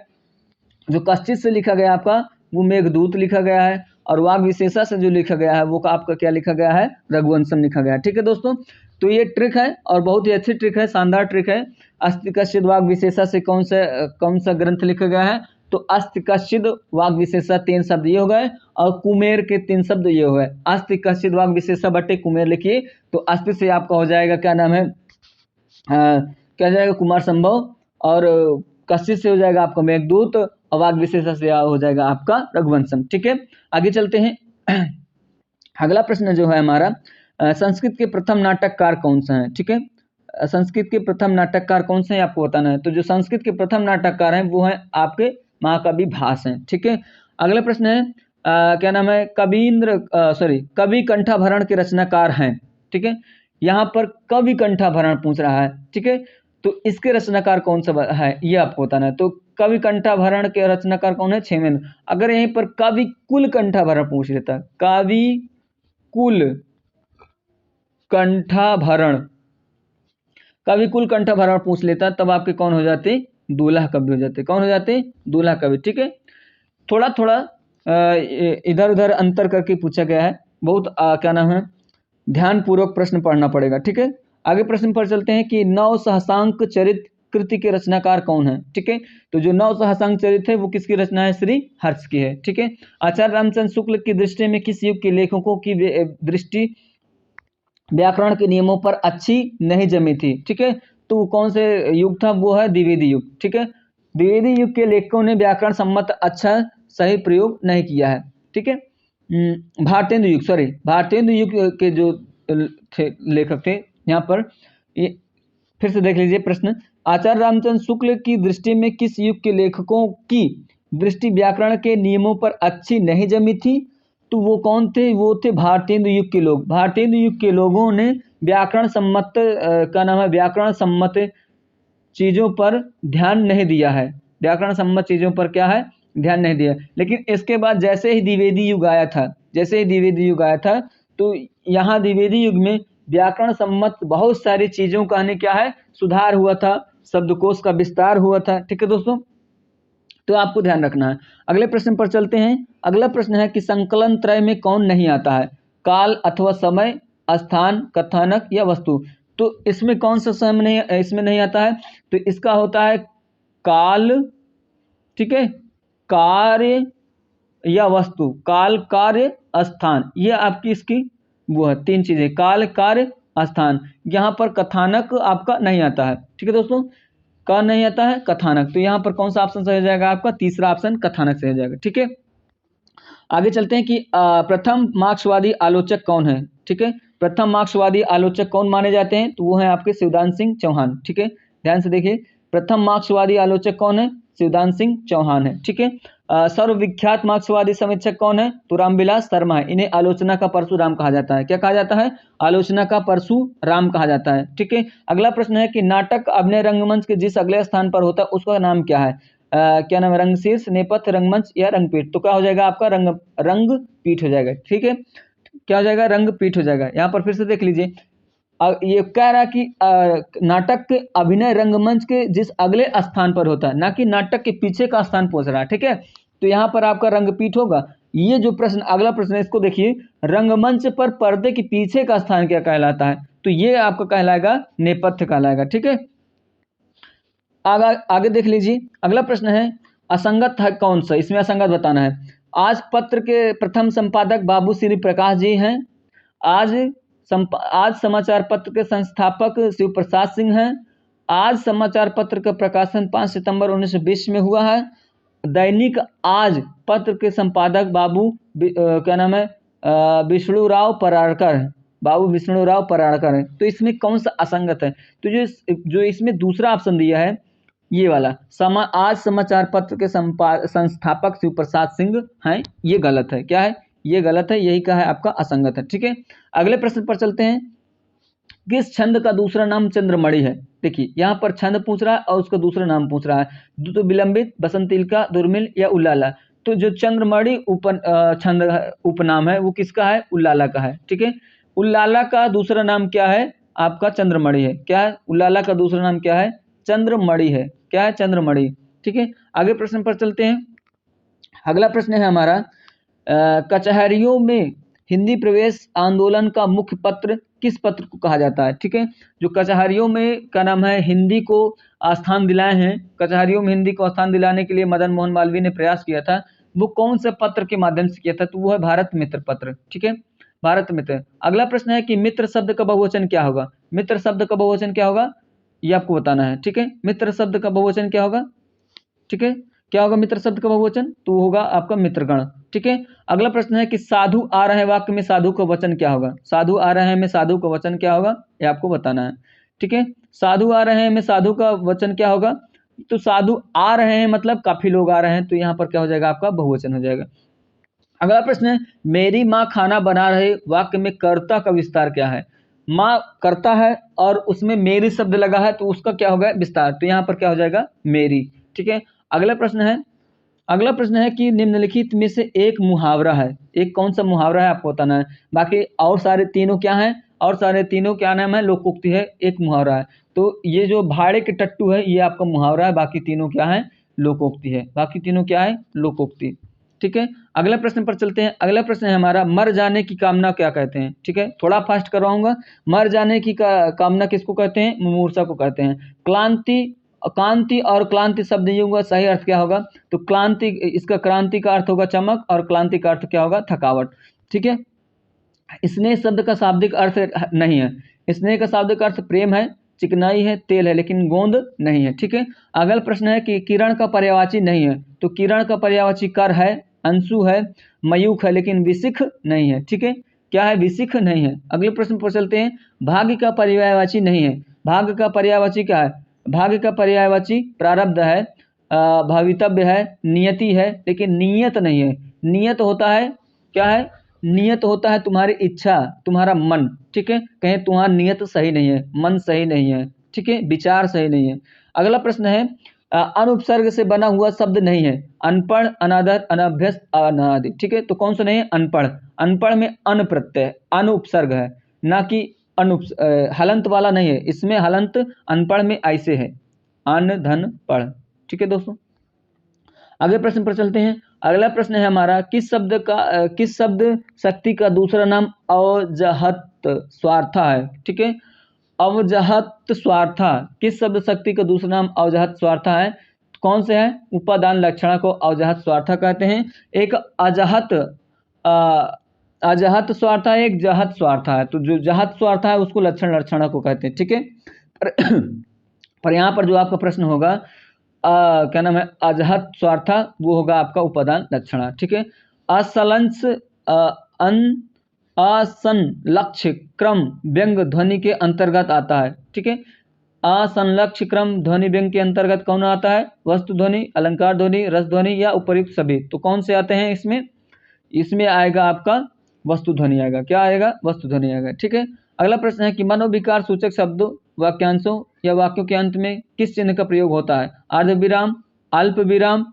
A: जो कश्चित से लिखा गया आपका वो मेघदूत लिखा गया है। और वाग विशेषा से जो लिखा गया है वो आपका क्या लिखा गया है? रघुवंशम लिखा गया है, ठीक है दोस्तों। तो ये ट्रिक है और बहुत ही अच्छी ट्रिक है, शानदार ट्रिक है। अस्ति कश्चित वाग विशेषा से कौन सा ग्रंथ लिखा गया है? तो अस्ति कश्चित वाग विशेषा 3 शब्द ये हो गए, और कुमेर के 3 शब्द ये हो गए। अस्ति कश्चित वाग विशेषा बटे कुमेर लिखिए। तो अस्ति से आपका हो जाएगा क्या नाम है, क्या जाएगा? कुमार संभव। और कश्चित से हो जाएगा आपका मेघदूत, और वाग विशेषा से हो जाएगा आपका रघुवंशम, ठीक है। आगे चलते हैं। अगला प्रश्न जो है हमारा, संस्कृत के प्रथम नाटककार कौन सा है? ठीक है, संस्कृत के प्रथम नाटककार कौन से हैं आपको बताना है। तो जो संस्कृत के प्रथम नाटककार हैं वो हैं आपके महाकवि भास हैं, ठीक है। अगला प्रश्न है क्या नाम है, कवि कंठाभरण के रचनाकार हैं, ठीक है। यहाँ पर कवि कंठाभरण पूछ रहा है, ठीक है। तो इसके रचनाकार कौन सा है ये आपको बताना है। तो कवि कंठाभरण के रचनाकार कौन है? क्षेमेंद्र। अगर यहीं पर कवि कुल कंठाभरण पूछ लेता, कवि कुल कंठाभरण, कवि कुल कंठ भराड़ पूछ लेता तब आपके कौन हो जाते, दूल्हा कवि हो जाते। कौन हो जाते, दूल्हा कवि। ठीक है, थोड़ा थोड़ा इधर उधर अंतर करके पूछा गया है, बहुत क्या नाम है, ध्यान पूर्वक प्रश्न पढ़ना पड़ेगा। ठीक है, आगे प्रश्न पर चलते हैं कि नव सहसांक चरित कृति के रचनाकार कौन है। ठीक है, तो जो नव सहसांक चरित है वो किसकी रचना है, श्री हर्ष की है। ठीक है, आचार्य रामचंद्र शुक्ल की दृष्टि में किस युग के लेखकों की दृष्टि व्याकरण के नियमों पर अच्छी नहीं जमी थी। ठीक है, तो वो कौन से युग था, वो है द्विवेदी युग। ठीक है, द्विवेदी युग के लेखकों ने व्याकरण सम्मत अच्छा सही प्रयोग नहीं किया है। ठीक है, भारतेंदु युग, सॉरी भारतेंदु युग के जो थे लेखक थे, यहाँ पर ये फिर से देख लीजिए प्रश्न, आचार्य रामचंद्र शुक्ल की दृष्टि में किस युग के लेखकों की दृष्टि व्याकरण के नियमों पर अच्छी नहीं जमी थी, तो वो कौन थे, वो थे भारतेंदु युग के लोग। भारतेंदु युग के लोगों ने व्याकरण सम्मत क्या नाम है, व्याकरण सम्मत चीजों पर ध्यान नहीं दिया है। व्याकरण सम्मत चीजों पर क्या है, ध्यान नहीं दिया। लेकिन इसके बाद जैसे ही द्विवेदी युग आया था, जैसे ही द्विवेदी युग आया था, तो यहाँ द्विवेदी युग में व्याकरण सम्मत बहुत सारी चीजों का क्या है, सुधार हुआ था, शब्दकोश का विस्तार हुआ था। ठीक है दोस्तों, तो आपको ध्यान रखना है। अगले प्रश्न पर चलते हैं। अगला प्रश्न है कि संकलन त्रय में कौन नहीं आता है, काल अथवा समय, स्थान, कथानक या वस्तु। तो इसमें कौन सा समय नहीं, इसमें नहीं आता है, तो इसका होता है काल, ठीक है, कार्य या वस्तु। काल, कार्य, स्थान, ये आपकी इसकी वो है, तीन चीजें, काल, कार्य, स्थान। यहाँ पर कथानक आपका नहीं आता है। ठीक है दोस्तों, का नहीं आता है कथानक, तो यहाँ पर कौन सा ऑप्शन सही हो जाएगा आपका, तीसरा ऑप्शन कथानक सही हो जाएगा। ठीक है, आगे चलते हैं कि प्रथम मार्क्सवादी आलोचक कौन है। ठीक है, प्रथम मार्क्सवादी आलोचक कौन माने जाते हैं, तो वो है आपके शिवदान सिंह चौहान। ठीक है, ध्यान से देखिए, प्रथम मार्क्सवादी आलोचक कौन है, शिवदान सिंह चौहान है। ठीक है, सर्वविख्यात मार्क्सवादी समीक्षक कौन है, तो रामविलास शर्मा है। इन्हें आलोचना का परशुराम कहा जाता है। क्या कहा जाता है, आलोचना का परशुराम कहा जाता है। ठीक है, अगला प्रश्न है कि नाटक अभिनय रंगमंच के जिस अगले स्थान पर होता है उसका नाम क्या है। क्या नाम है, रंगशीर्ष, नेपथ्य, रंगमंच या रंगपीठ। तो क्या हो जाएगा आपका, रंगपीठ हो जाएगा। ठीक है, क्या हो जाएगा, रंगपीठ हो जाएगा। यहाँ पर फिर से देख लीजिए, ये कह रहा है कि नाटक के अभिनय रंगमंच के जिस अगले स्थान पर होता है, ना कि नाटक के पीछे का स्थान पूछ रहा है। ठीक है, तो यहाँ पर आपका रंगपीठ होगा। ये जो प्रश्न, अगला प्रश्न है, इसको देखिए, रंगमंच पर पर्दे के पीछे का स्थान क्या कहलाता है, तो ये आपका कहलाएगा नेपथ्य कहलाएगा। ठीक है, आगे देख लीजिए, अगला प्रश्न है असंगत है कौन सा, इसमें असंगत बताना है। आज पत्र के प्रथम संपादक बाबू श्री प्रकाश जी हैं। आज आज समाचार पत्र के संस्थापक शिव प्रसाद सिंह हैं। आज समाचार पत्र का प्रकाशन 5 सितंबर 1920 में हुआ है। दैनिक आज पत्र के संपादक बाबू क्या नाम है, विष्णुराव पराड़कर है। बाबू विष्णुराव पराड़कर है। तो इसमें कौन सा असंगत है, तो जो इसमें दूसरा ऑप्शन दिया है, ये वाला आज समाचार पत्र के संस्थापक शिव प्रसाद सिंह हैं, ये गलत है। क्या है, ये गलत है, यही का है आपका असंगत है। ठीक है, अगले प्रश्न पर चलते हैं, किस छंद का दूसरा नाम चंद्रमणि है। देखिए, यहाँ पर छंद पूछ रहा है और उसका दूसरा नाम पूछ रहा है, तो विलंबित, बसंतिलका, दुर्मिल या उल्लाला। तो जो चंद्रमणि छंद उपनाम है वो किसका है, उल्लाला का है। ठीक है, उल्लाला का दूसरा नाम क्या है आपका, चंद्रमणि है। क्या है, उल्लाला का दूसरा नाम क्या है, चंद्रमणि है। क्या है, चंद्रमणि। ठीक है, आगे प्रश्न पर चलते हैं। अगला प्रश्न है हमारा, कचहरियों में हिंदी प्रवेश आंदोलन का मुख्य पत्र किस पत्र को कहा जाता है। ठीक है, जो कचहरियों में क्या नाम है, हिंदी को स्थान दिलाए हैं, कचहरियों में हिंदी को स्थान दिलाने के लिए मदन मोहन मालवीय ने प्रयास किया था, वो कौन से पत्र के माध्यम से किया था, तो वो है भारत मित्र पत्र। ठीक है, भारत मित्र। अगला प्रश्न है कि मित्र शब्द का बहुवचन क्या होगा। मित्र शब्द का बहुवचन क्या होगा, ये आपको बताना है। ठीक है, मित्र शब्द का बहुवचन क्या होगा, ठीक है, क्या होगा मित्र शब्द का बहुवचन, तो होगा आपका मित्रगण। ठीक है, अगला प्रश्न है कि साधु आ रहे वाक्य में साधु का वचन क्या होगा। साधु आ रहे हैं में साधु का वचन क्या होगा, ये आपको बताना है। ठीक है, साधु आ रहे हैं में साधु का वचन क्या होगा, तो साधु आ रहे हैं मतलब काफी लोग आ रहे हैं, तो यहाँ पर क्या हो जाएगा आपका बहुवचन हो जाएगा। अगला प्रश्न है, मेरी माँ खाना बना रहे वाक्य में कर्ता का विस्तार क्या है। माँ करता है और उसमें मेरी शब्द लगा है, तो उसका क्या होगा विस्तार, तो यहाँ पर क्या हो जाएगा मेरी। ठीक है, अगला प्रश्न है कि निम्नलिखित में से एक मुहावरा है, एक कौन सा मुहावरा है आपको बताना है। बाकी और सारे तीनों क्या हैं, और सारे तीनों क्या नाम है, लोकोक्ति है, एक मुहावरा है। तो ये जो भाड़े के टट्टू है ये आपका मुहावरा है, बाकी तीनों क्या है, लोकोक्ति है। बाकी तीनों क्या है, लोकोक्ति। ठीक है, अगला प्रश्न पर चलते हैं। अगला प्रश्न है हमारा, मर जाने की कामना क्या कहते हैं। ठीक है, थोड़ा फास्ट करवाऊंगा। मर जाने की कामना किसको कहते हैं, मुमूर्षा को कहते हैं। क्लांति, कांति और क्लांति शब्द युग का सही अर्थ क्या होगा, तो क्लांति, इसका क्रांति का अर्थ होगा चमक और क्लांति का अर्थ क्या होगा, थकावट। ठीक है, स्नेह शब्द का शाब्दिक अर्थ नहीं है। स्नेह का शाब्दिक अर्थ प्रेम है, चिकनाई है, तेल है, लेकिन गोंद नहीं है। ठीक है, अगला प्रश्न है कि किरण का पर्यायवाची नहीं है, तो किरण का पर्यायवाची कर है, अंशु है, मयूख है, लेकिन विशिख नहीं है। ठीक है, क्या है, विशिख नहीं है। अगले प्रश्न पर चलते हैं। भाग्य का पर्यायवाची नहीं है। भाग्य का पर्यायवाची क्या है, भाग्य का पर्यायवाची प्रारब्ध है, भवितव्य है, नियति है, लेकिन नियत नहीं है। नियत होता है, क्या है, नियत होता है तुम्हारी इच्छा, तुम्हारा मन। ठीक है, कहें तुम्हारा नियत सही नहीं है, मन सही नहीं है। ठीक है, विचार सही नहीं है। अगला प्रश्न है, अनुपसर्ग से बना हुआ शब्द नहीं है। अनपढ़, अनादर, अनभ्यस्त, अनादि। ठीक है, तो कौन सा नहीं है, अनपढ़। अनपढ़ में अन प्रत्यय, अनुपसर्ग है, ना कि हलंत वाला नहीं है। इसमें हलंत अनपढ़ में ऐसे है, अन धन पढ़। ठीक है दोस्तों, अगले प्रश्न पर चलते हैं। अगला प्रश्न है हमारा, किस शब्द शक्ति का दूसरा नाम अवजहत स्वार्था है। ठीक है, अवजहत स्वार्था, किस शब्द शक्ति का दूसरा नाम अवजहत स्वार्था है, कौन से है, उपादान लक्षणा को अवजहत स्वार्था कहते हैं। एक अजहत स्वार्था है, एक जहत स्वार्था है। तो जो जहत स्वार्था है उसको लक्षण लक्षणा को कहते हैं। ठीक है, पर यहाँ पर जो आपका प्रश्न होगा, क्या नाम है, अजहत स्वार्था, वो होगा आपका उपादान लक्षणा। ठीक है, असलंस असंलक्ष्य क्रम व्यंग ध्वनि के अंतर्गत आता है। ठीक है, असंलक्ष्य क्रम ध्वनि व्यंग के अंतर्गत कौन आता है, वस्तु ध्वनि, अलंकार ध्वनि, रस ध्वनि या उपर्युक्त सभी। तो कौन से आते हैं इसमें, इसमें आएगा आपका वस्तु ध्वनि आएगा। क्या आएगा, वस्तु ध्वनि आएगा। ठीक है, अगला प्रश्न है कि मनोविकार सूचक शब्दों, वाक्यांशों या वाक्यों के अंत में किस चिन्ह का प्रयोग होता है। अर्धविराम, अल्प विराम,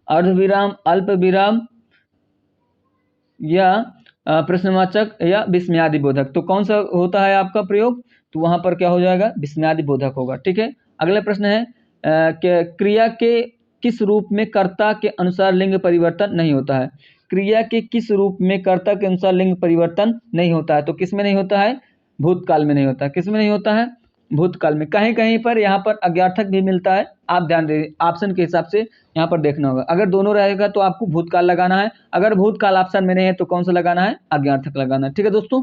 A: अर्धविराम, अल्प विराम या प्रश्नवाचक या विस्मयादि बोधक। तो कौन सा होता है आपका प्रयोग, तो वहां पर क्या हो जाएगा, विस्मयादि बोधक होगा। ठीक है, अगला प्रश्न है कि क्रिया के किस रूप में कर्ता के अनुसार लिंग परिवर्तन नहीं होता है। क्रिया के किस रूप में कर्ता के अनुसार लिंग परिवर्तन नहीं होता है, तो किस में नहीं होता है, भूतकाल में नहीं होता है। किस में नहीं होता है, भूतकाल में। कहीं कहीं पर यहाँ पर अज्ञार्थक भी मिलता है, आप ध्यान दें, ऑप्शन के हिसाब से यहाँ पर देखना होगा। अगर दोनों रहेगा तो आपको भूतकाल लगाना है, अगर भूतकाल ऑप्शन में नहीं है तो कौन सा लगाना है, अज्ञार्थक लगाना है। ठीक है दोस्तों,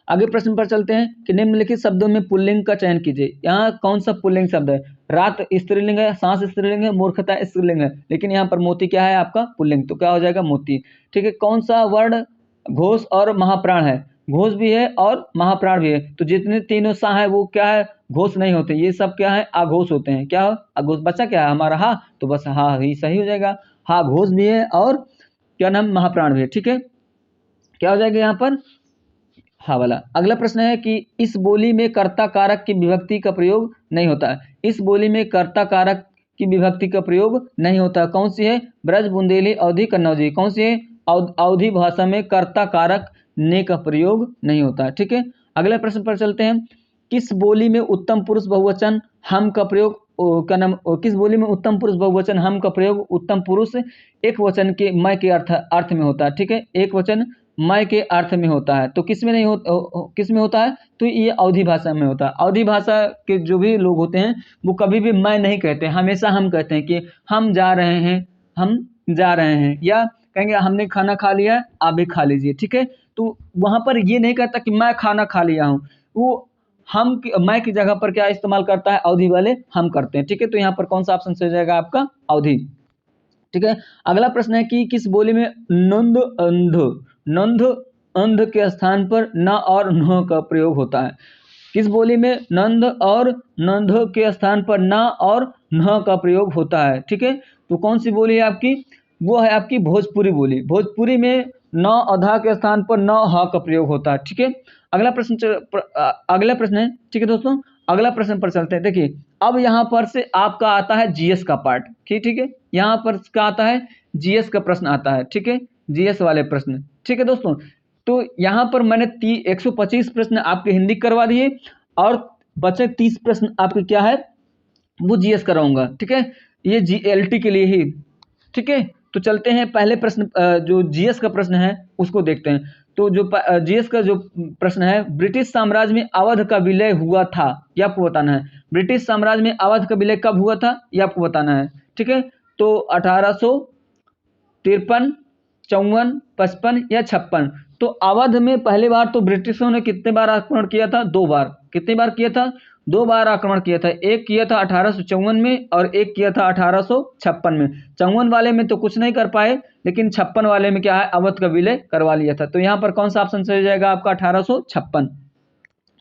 A: आगे प्रश्न पर चलते हैं कि निम्नलिखित शब्दों में पुल्लिंग का चयन कीजिए। यहाँ कौन सा पुल्लिंग शब्द है, रात स्त्रीलिंग है, सांस स्त्रीलिंग है, मूर्खता स्त्रीलिंग है, लेकिन यहाँ पर मोती क्या है आपका, पुल्लिंग। तो क्या हो जाएगा, मोती। ठीक है, कौन सा वर्ण घोष और महाप्राण है, घोष भी है और महाप्राण भी है। तो जितने तीनों सा है वो क्या है, घोष नहीं होते, ये सब क्या है, आघोष होते हैं। क्या आघोष, बचा क्या है हमारा, हा, तो बस हा ही सही हो जाएगा। हा घोष भी है और क्या नाम, महाप्राण भी है। ठीक है, क्या हो जाएगा यहाँ पर, हाँ वाला। अगला प्रश्न है कि इस बोली में कर्ता कारक की विभक्ति का प्रयोग नहीं होता है। इस बोली में कर्ता कारक की विभक्ति का प्रयोग नहीं होता, कौन सी है, ब्रज, बुंदेली, अवधी, कन्नौजी। कौन सी है, अवधी भाषा में कर्ता कारक ने का प्रयोग नहीं होता है। ठीक है, अगला प्रश्न पर चलते हैं। किस बोली में उत्तम पुरुष बहुवचन हम का प्रयोग, क्या नाम, किस बोली में उत्तम पुरुष बहुवचन हम का प्रयोग उत्तम पुरुष एक वचन के मैं के अर्थ में होता है। ठीक है, एक वचन मैं के अर्थ में होता है। तो किस में नहीं किस में होता है, तो ये अवधी भाषा में होता है। अवधी भाषा के जो भी लोग होते हैं वो कभी भी मैं नहीं कहते, हमेशा हम कहते हैं कि हम जा रहे हैं, हम जा रहे हैं, या कहेंगे हमने खाना खा लिया, आप भी खा लीजिए। ठीक है, तो वहां पर ये नहीं कहता कि मैं खाना खा लिया हूँ, वो हम मैं की जगह पर क्या इस्तेमाल करता है, अवधी वाले हम करते हैं। ठीक है, तो यहाँ पर कौन सा ऑप्शन सही जाएगा आपका, अवधी। ठीक है, अगला प्रश्न है कि किस बोली में नंद अंध, नंद अंध के स्थान पर न और न का प्रयोग होता है। किस बोली में नंद और नंद के स्थान पर न और न का प्रयोग होता है। ठीक है, तो कौन सी बोली है आपकी, वो है आपकी भोजपुरी बोली। भोजपुरी में न अधा के स्थान पर न ह का प्रयोग होता है। ठीक है, अगला प्रश्न अगला प्रश्न है। ठीक है दोस्तों, अगला प्रश्न पर चलते हैं। देखिए, अब यहाँ पर से आपका आता है जीएस का पार्ट। ठीक है, यहाँ पर क्या आता है, जीएस का प्रश्न आता है। ठीक है, जीएस वाले प्रश्न। ठीक है दोस्तों, तो यहाँ पर मैंने 125 प्रश्न आपके हिंदी करवा दिए और बचे 30 प्रश्न आपके क्या है वो जीएस कराऊंगा, ठीक है, ये जीएलटी के लिए ही, ठीक है। तो चलते हैं पहले प्रश्न, जो जीएस का प्रश्न है उसको देखते हैं। तो जो जीएस का जो प्रश्न है, ब्रिटिश साम्राज्य में अवध का विलय हुआ था, ये आपको बताना है। ब्रिटिश साम्राज्य में अवध का विलय कब हुआ था, ये आपको बताना है, ठीक है। तो 1853, 54, 55 या 56। तो अवध में पहली बार तो ब्रिटिशों ने कितने बार आक्रमण किया था, 2 बार। कितनी बार किया था, 2 बार आक्रमण किया था। एक किया था 1854 में और एक किया था 1856 में। 54 वाले में तो कुछ नहीं कर पाए, लेकिन 56 वाले में क्या है, अवध का विलय करवा लिया था। तो यहाँ पर कौन सा ऑप्शन सही हो जाएगा आपका, 1856,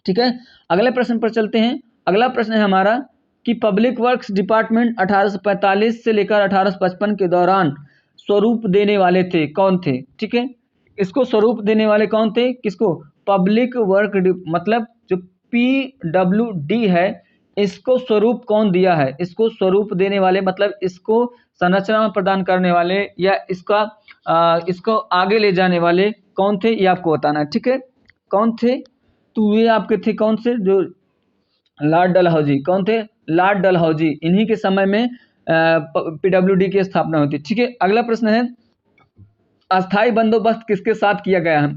A: ठीक है। अगले प्रश्न पर चलते हैं। अगला प्रश्न है हमारा कि पब्लिक वर्क्स डिपार्टमेंट 1845 से लेकर 1855 के दौरान स्वरूप देने वाले थे, कौन थे, ठीक है। इसको स्वरूप देने वाले कौन थे, किसको, पब्लिक वर्क, मतलब जो PWD है, इसको स्वरूप कौन दिया है, इसको स्वरूप देने वाले मतलब इसको संरचना प्रदान करने वाले या इसको आगे ले जाने वाले कौन थे, ये आपको बताना है, ठीक है। कौन थे, तो ये आपके थे कौन से, जो लॉर्ड डलहौजी, कौन थे, लॉर्ड डलहौजी, इन्हीं के समय में PWD की स्थापना होती है, ठीक है। अगला प्रश्न है, अस्थाई बंदोबस्त किसके साथ किया गया है,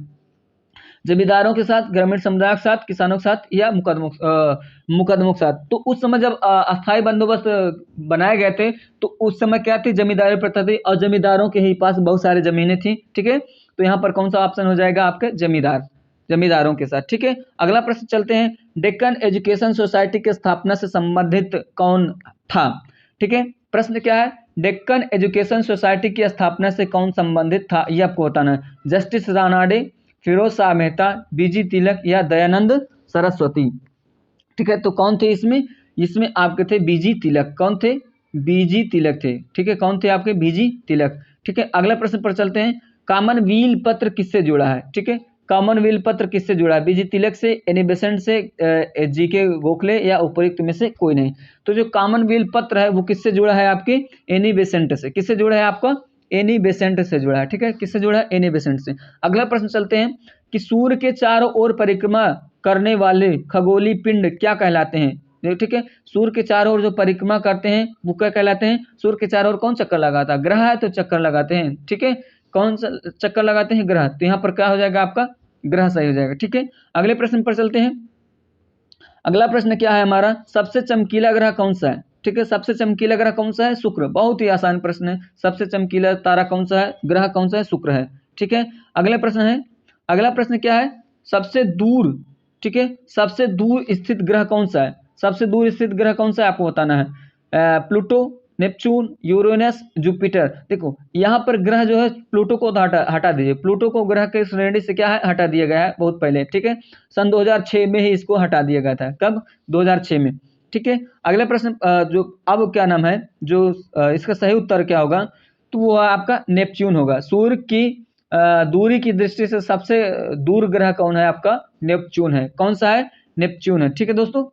A: जमींदारों के साथ, ग्रामीण समुदाय के साथ, किसानों के साथ या मुकदमों के साथ। तो उस समय जब अस्थाई बंदोबस्त बनाए गए थे तो उस समय क्या थी, जमींदारी प्रथा थी और जमींदारों के ही पास बहुत सारी जमीनें थी, ठीक है। तो यहाँ पर कौन सा ऑप्शन हो जाएगा आपके, जमींदारों के साथ, ठीक है। अगला प्रश्न चलते हैं, डेक्कन एजुकेशन सोसाइटी की स्थापना से संबंधित कौन था, ठीक है। प्रश्न क्या है, डेक्कन एजुकेशन सोसाइटी की स्थापना से कौन संबंधित था, ये आपको बताना है। जस्टिस रानाडे, फिरोज शाह मेहता, बीजी तिलक या दयानंद सरस्वती, ठीक है। तो कौन थे इसमें आपके थे बीजी तिलक, कौन थे, बीजी तिलक थे, ठीक है। कौन थे आपके, बीजी तिलक, ठीक है। अगला प्रश्न पर चलते हैं, कॉमनवेल्थ पत्र किससे जुड़ा है, ठीक है। कॉमनवेल्थ पत्र किससे जुड़ा है, बीजी तिलक से, एनी बेसेंट से, जीके गोखले या उपयुक्त में से कोई नहीं। तो जो कॉमनवेल्थ पत्र है वो किससे जुड़ा है आपके, एनी बेसेंट से। किससे जुड़ा है आपका, एनी बेसेंट से जुड़ा है, ठीक है। किससे जुड़ा है, एनी बेसेंट से। अगला प्रश्न चलते हैं कि सूर्य के चारों ओर परिक्रमा करने वाले खगोलीय पिंड क्या कहलाते हैं, ठीक है। सूर्य के चारों ओर जो परिक्रमा करते हैं वो क्या कहलाते हैं, सूर्य के चारों ओर कौन चक्कर लगाता है, ग्रह है तो चक्कर लगाते हैं, ठीक है। कौन सा चक्कर लगाते हैं, ग्रह। तो यहाँ पर क्या हो जाएगा आपका, ग्रह सही हो जाएगा, ठीक है। अगले प्रश्न पर चलते हैं। अगला प्रश्न क्या है हमारा, सबसे चमकीला ग्रह कौन सा है, ठीक है। सबसे चमकीला ग्रह कौन सा है, शुक्र। बहुत ही आसान प्रश्न है, सबसे चमकीला तारा कौन सा है, ग्रह कौन सा है, शुक्र है, ठीक है। अगला प्रश्न क्या है, सबसे दूर, ठीक है, सबसे दूर स्थित ग्रह कौन सा है, सबसे दूर स्थित ग्रह कौन सा है आपको बताना है। Pluto, Neptune, Uranus, Jupiter. देखो यहाँ पर ग्रह जो है प्लूटो को हटा दीजिए, प्लूटो को ग्रह के श्रेणी से क्या है, हटा दिया गया है बहुत पहले, ठीक है। सन 2006 में ही इसको हटा दिया गया था, कब, 2006 में, ठीक है। अगला प्रश्न जो अब क्या नाम है, जो इसका सही उत्तर क्या होगा, तो वो आपका नेपच्यून होगा। सूर्य की दूरी की दृष्टि से सबसे दूर ग्रह कौन है आपका, नेपच्यून है। कौन सा है, नेपच्यून है, ठीक है दोस्तों।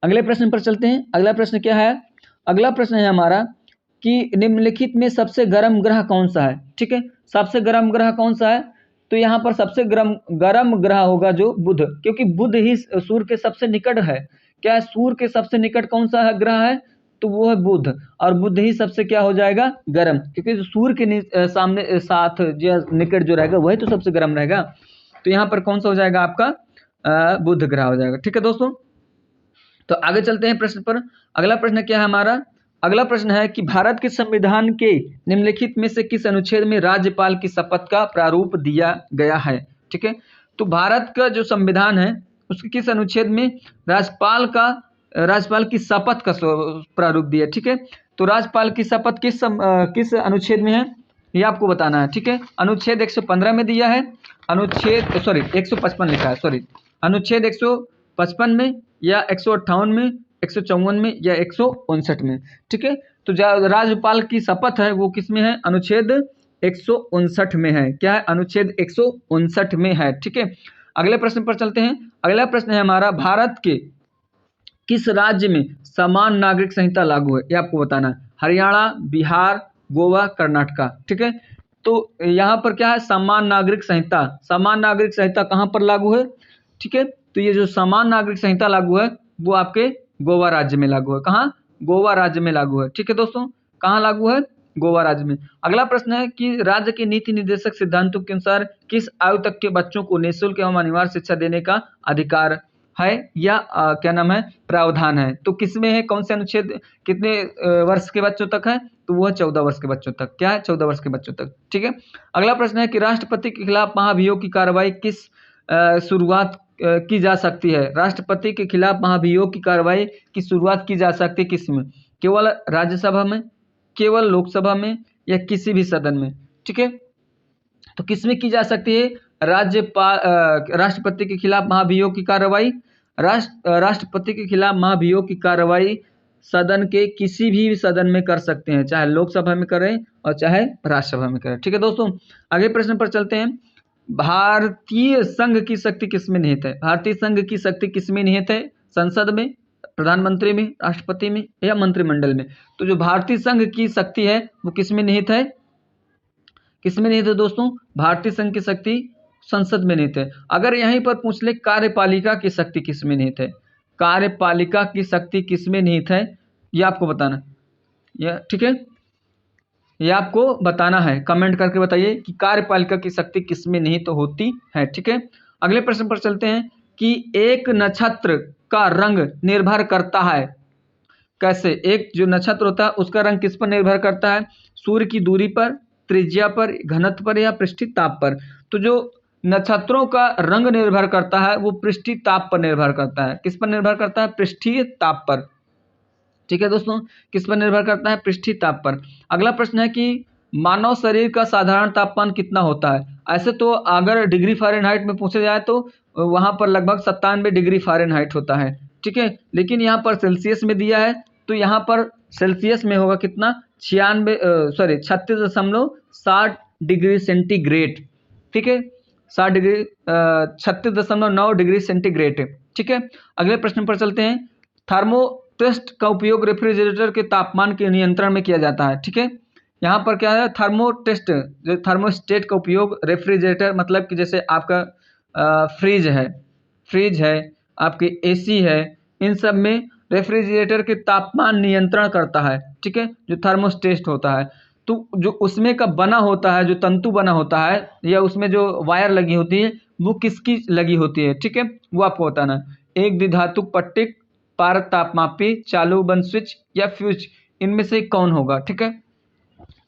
A: अगले प्रश्न पर चलते हैं। अगला प्रश्न क्या है, अगला प्रश्न है हमारा कि निम्नलिखित में सबसे गर्म ग्रह कौन सा है, ठीक है। सबसे गर्म ग्रह कौन सा है, तो यहाँ पर सबसे गर्म ग्रह होगा जो बुध, क्योंकि बुध ही सूर्य के सबसे निकट है। क्या है, सूर्य के सबसे निकट कौन सा है ग्रह है, तो वो है बुध, और बुध ही सबसे क्या हो जाएगा, गर्म, क्योंकि सूर्य के सामने साथ जो निकट जो रहेगा वही तो सबसे गर्म रहेगा। तो यहाँ पर कौन सा हो जाएगा आपका, बुध ग्रह हो जाएगा, ठीक है दोस्तों। तो आगे चलते हैं प्रश्न पर। अगला प्रश्न क्या है हमारा, अगला प्रश्न है कि भारत के संविधान के निम्नलिखित में से किस अनुच्छेद में राज्यपाल की शपथ का प्रारूप दिया गया है, ठीक है। तो भारत का जो संविधान है उसके किस अनुच्छेद में राज्यपाल की शपथ का प्रारूप दिया, ठीक है। तो राज्यपाल की शपथ किस अनुच्छेद में है, ये आपको बताना है, ठीक है। अनुच्छेद 115 में दिया है, 155 लिखा है, अनुच्छेद 155 में या 158 में, 154 में या 159 में, ठीक है। तो राज्यपाल की शपथ है वो किस में है, अनुच्छेद 159 में है। क्या है, अनुच्छेद 159 में है, ठीक है। अगले प्रश्न पर चलते हैं। अगला प्रश्न है हमारा, भारत के किस राज्य में समान नागरिक संहिता लागू है, ये आपको बताना है। हरियाणा, बिहार, गोवा, कर्नाटका, ठीक है। तो यहाँ पर क्या है, समान नागरिक संहिता। समान नागरिक संहिता कहाँ पर लागू है, ठीक है, तो ये जो समान नागरिक संहिता लागू है वो आपके गोवा राज्य में लागू है। कहाँ, गोवा राज्य में लागू है, ठीक है दोस्तों, कहाँ लागू है, गोवा राज्य में। अगला प्रश्न है कि राज्य के नीति निर्देशक सिद्धांतों के अनुसार किस आयु तक के बच्चों को निःशुल्क एवं अनिवार्य शिक्षा देने का अधिकार है या क्या नाम है, प्रावधान है। तो किसमें है, कौन से अनुच्छेद, कितने वर्ष के बच्चों तक है, तो वो है 14 वर्ष के बच्चों तक। क्या है, 14 वर्ष के बच्चों तक, ठीक है। अगला प्रश्न है कि राष्ट्रपति के खिलाफ महाभियोग की कार्रवाई किस शुरुआत की जा सकती है। राष्ट्रपति के खिलाफ महाभियोग की कार्रवाई की शुरुआत की जा सकती है किसमें, केवल राज्यसभा में, केवल लोकसभा में, या किसी भी सदन में, ठीक है। तो किसमें की जा सकती है, राष्ट्रपति के खिलाफ महाभियोग की कार्रवाई, राष्ट्रपति के खिलाफ महाभियोग की कार्रवाई सदन के किसी भी सदन में कर सकते हैं, चाहे लोकसभा में करें और चाहे राज्यसभा में करें, ठीक है दोस्तों। अगले प्रश्न पर चलते हैं। भारतीय संघ की शक्ति किसमें निहित है। भारतीय संघ की शक्ति किसमें निहित है, संसद में, प्रधानमंत्री में, राष्ट्रपति में, या मंत्रिमंडल में। तो जो भारतीय संघ की शक्ति है वो किसमें निहित है, किसमें निहित है दोस्तों, भारतीय संघ की शक्ति संसद में निहित है। अगर यहीं पर पूछ ले कार्यपालिका की शक्ति किसमें निहित है, कार्यपालिका की शक्ति किसमें निहित है, ये आपको बताना, यह ठीक है, ये आपको बताना है, कमेंट करके बताइए कि कार्यपालिका की शक्ति किसमें निहित होती है, ठीक है। अगले प्रश्न पर चलते हैं कि एक नक्षत्र का रंग निर्भर करता है कैसे। एक जो नक्षत्र होता है उसका रंग किस पर निर्भर करता है, सूर्य की दूरी पर, त्रिज्या पर, घनत्व पर, या पृष्ठीय ताप पर। तो जो नक्षत्रों का रंग निर्भर करता है वो पृष्ठीय ताप पर निर्भर करता है। किस पर निर्भर करता है, पृष्ठीय ताप पर, ठीक है दोस्तों, किस पर निर्भर करता है, पृष्ठीय ताप पर। अगला प्रश्न है कि मानव शरीर का साधारण तापमान कितना होता है। ऐसे तो अगर डिग्री फ़ारेनहाइट में पूछा जाए तो वहां पर लगभग 97 डिग्री फ़ारेनहाइट होता है, ठीक है, लेकिन यहाँ पर सेल्सियस में दिया है तो यहाँ पर सेल्सियस में होगा कितना, 36.7 डिग्री सेंटीग्रेड, ठीक है, 36.9 डिग्री सेंटीग्रेड, ठीक है। अगले प्रश्न पर चलते हैं। थर्मोस्टेट का उपयोग रेफ्रिजरेटर के तापमान के नियंत्रण में किया जाता है, ठीक है। यहाँ पर क्या है, थर्मोस्टेट, जो थर्मोस्टेट का उपयोग रेफ्रिजरेटर मतलब कि जैसे आपका फ्रिज है, आपके एसी है, इन सब में रेफ्रिजरेटर के तापमान नियंत्रण करता है, ठीक है, जो थर्मोस्टेट होता है। तो जो उसमें का बना होता है, जो तंतु बना होता है या उसमें जो वायर लगी होती है वो किसकी लगी होती है, ठीक है, वो आपको बताना है। एक द्विधातुक पट्टिक, पारक तापमापी, चालू बंद स्विच, या फ्यूज, इनमें से कौन होगा, ठीक है,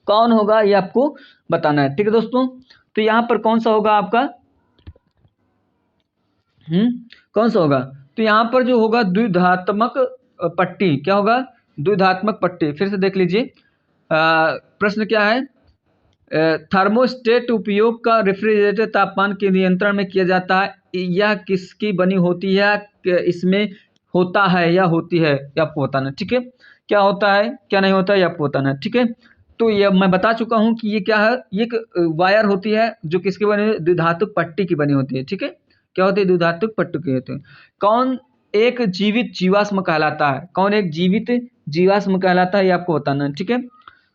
A: कौन होगा ये आपको बताना है, ठीक है दोस्तों। तो यहाँ पर कौन सा होगा आपका, कौन सा होगा, तो यहाँ पर जो होगा द्विधात्मक पट्टी, क्या होगा, द्विधात्मक पट्टी। फिर से देख लीजिए प्रश्न क्या है, थर्मोस्टेट उपयोग का रेफ्रिजरेटर तापमान के नियंत्रण में किया जाता है, यह किसकी बनी होती है, इसमें होता है या होती है, ये आपको बताना, ठीक है, क्या होता है क्या नहीं होता है ये आपको बताना है, ठीक है। तो ये मैं बता चुका हूं कि ये क्या है, ये एक वायर होती है जो किसकी बनी है, द्विधातुक पट्टी की बनी होती है, ठीक है, क्या होती है, द्विधातुक पट्टी की होती है। कौन एक जीवित जीवाश्म कहलाता है, कौन एक जीवित जीवाश्म कहलाता है ये आपको बताना है, ठीक है।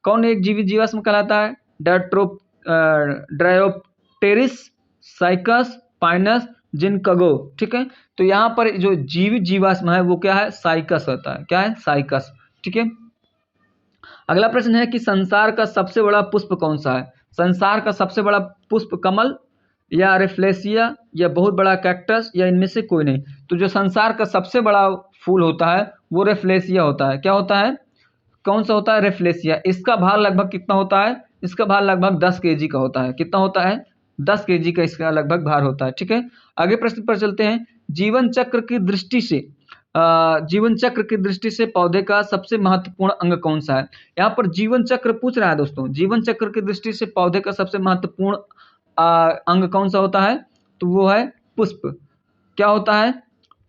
A: कौन एक जीवित जीवाश्म कहलाता है, ड्रायोप्टेरिस, साइकस, पाइनस, जिनकगो, ठीक है। तो यहाँ पर जो जीवित जीवाश्म है वो क्या है, साइकस होता है, क्या है, साइकस, ठीक है। अगला प्रश्न है कि संसार का सबसे बड़ा पुष्प कौन सा है। संसार का सबसे बड़ा पुष्प कमल, या रेफ्लेसिया, या बहुत बड़ा कैक्टस, या इनमें से कोई नहीं। तो जो संसार का सबसे बड़ा फूल होता है वो रेफ्लेसिया होता है, क्या होता है, कौन सा होता है, रेफ्लेसिया। इसका भार लगभग कितना होता है, इसका भार लगभग 10 kg का होता है, कितना होता है, 10 kg का इसका लगभग भार होता है, ठीक है। आगे प्रश्न पर चलते हैं। जीवन चक्र की दृष्टि से पौधे का सबसे महत्वपूर्ण अंग कौन सा है। यहाँ पर जीवन चक्र पूछ रहा है दोस्तों, जीवन चक्र की दृष्टि से पौधे का सबसे महत्वपूर्ण अंग कौन सा होता है, तो वो है पुष्प। क्या होता है,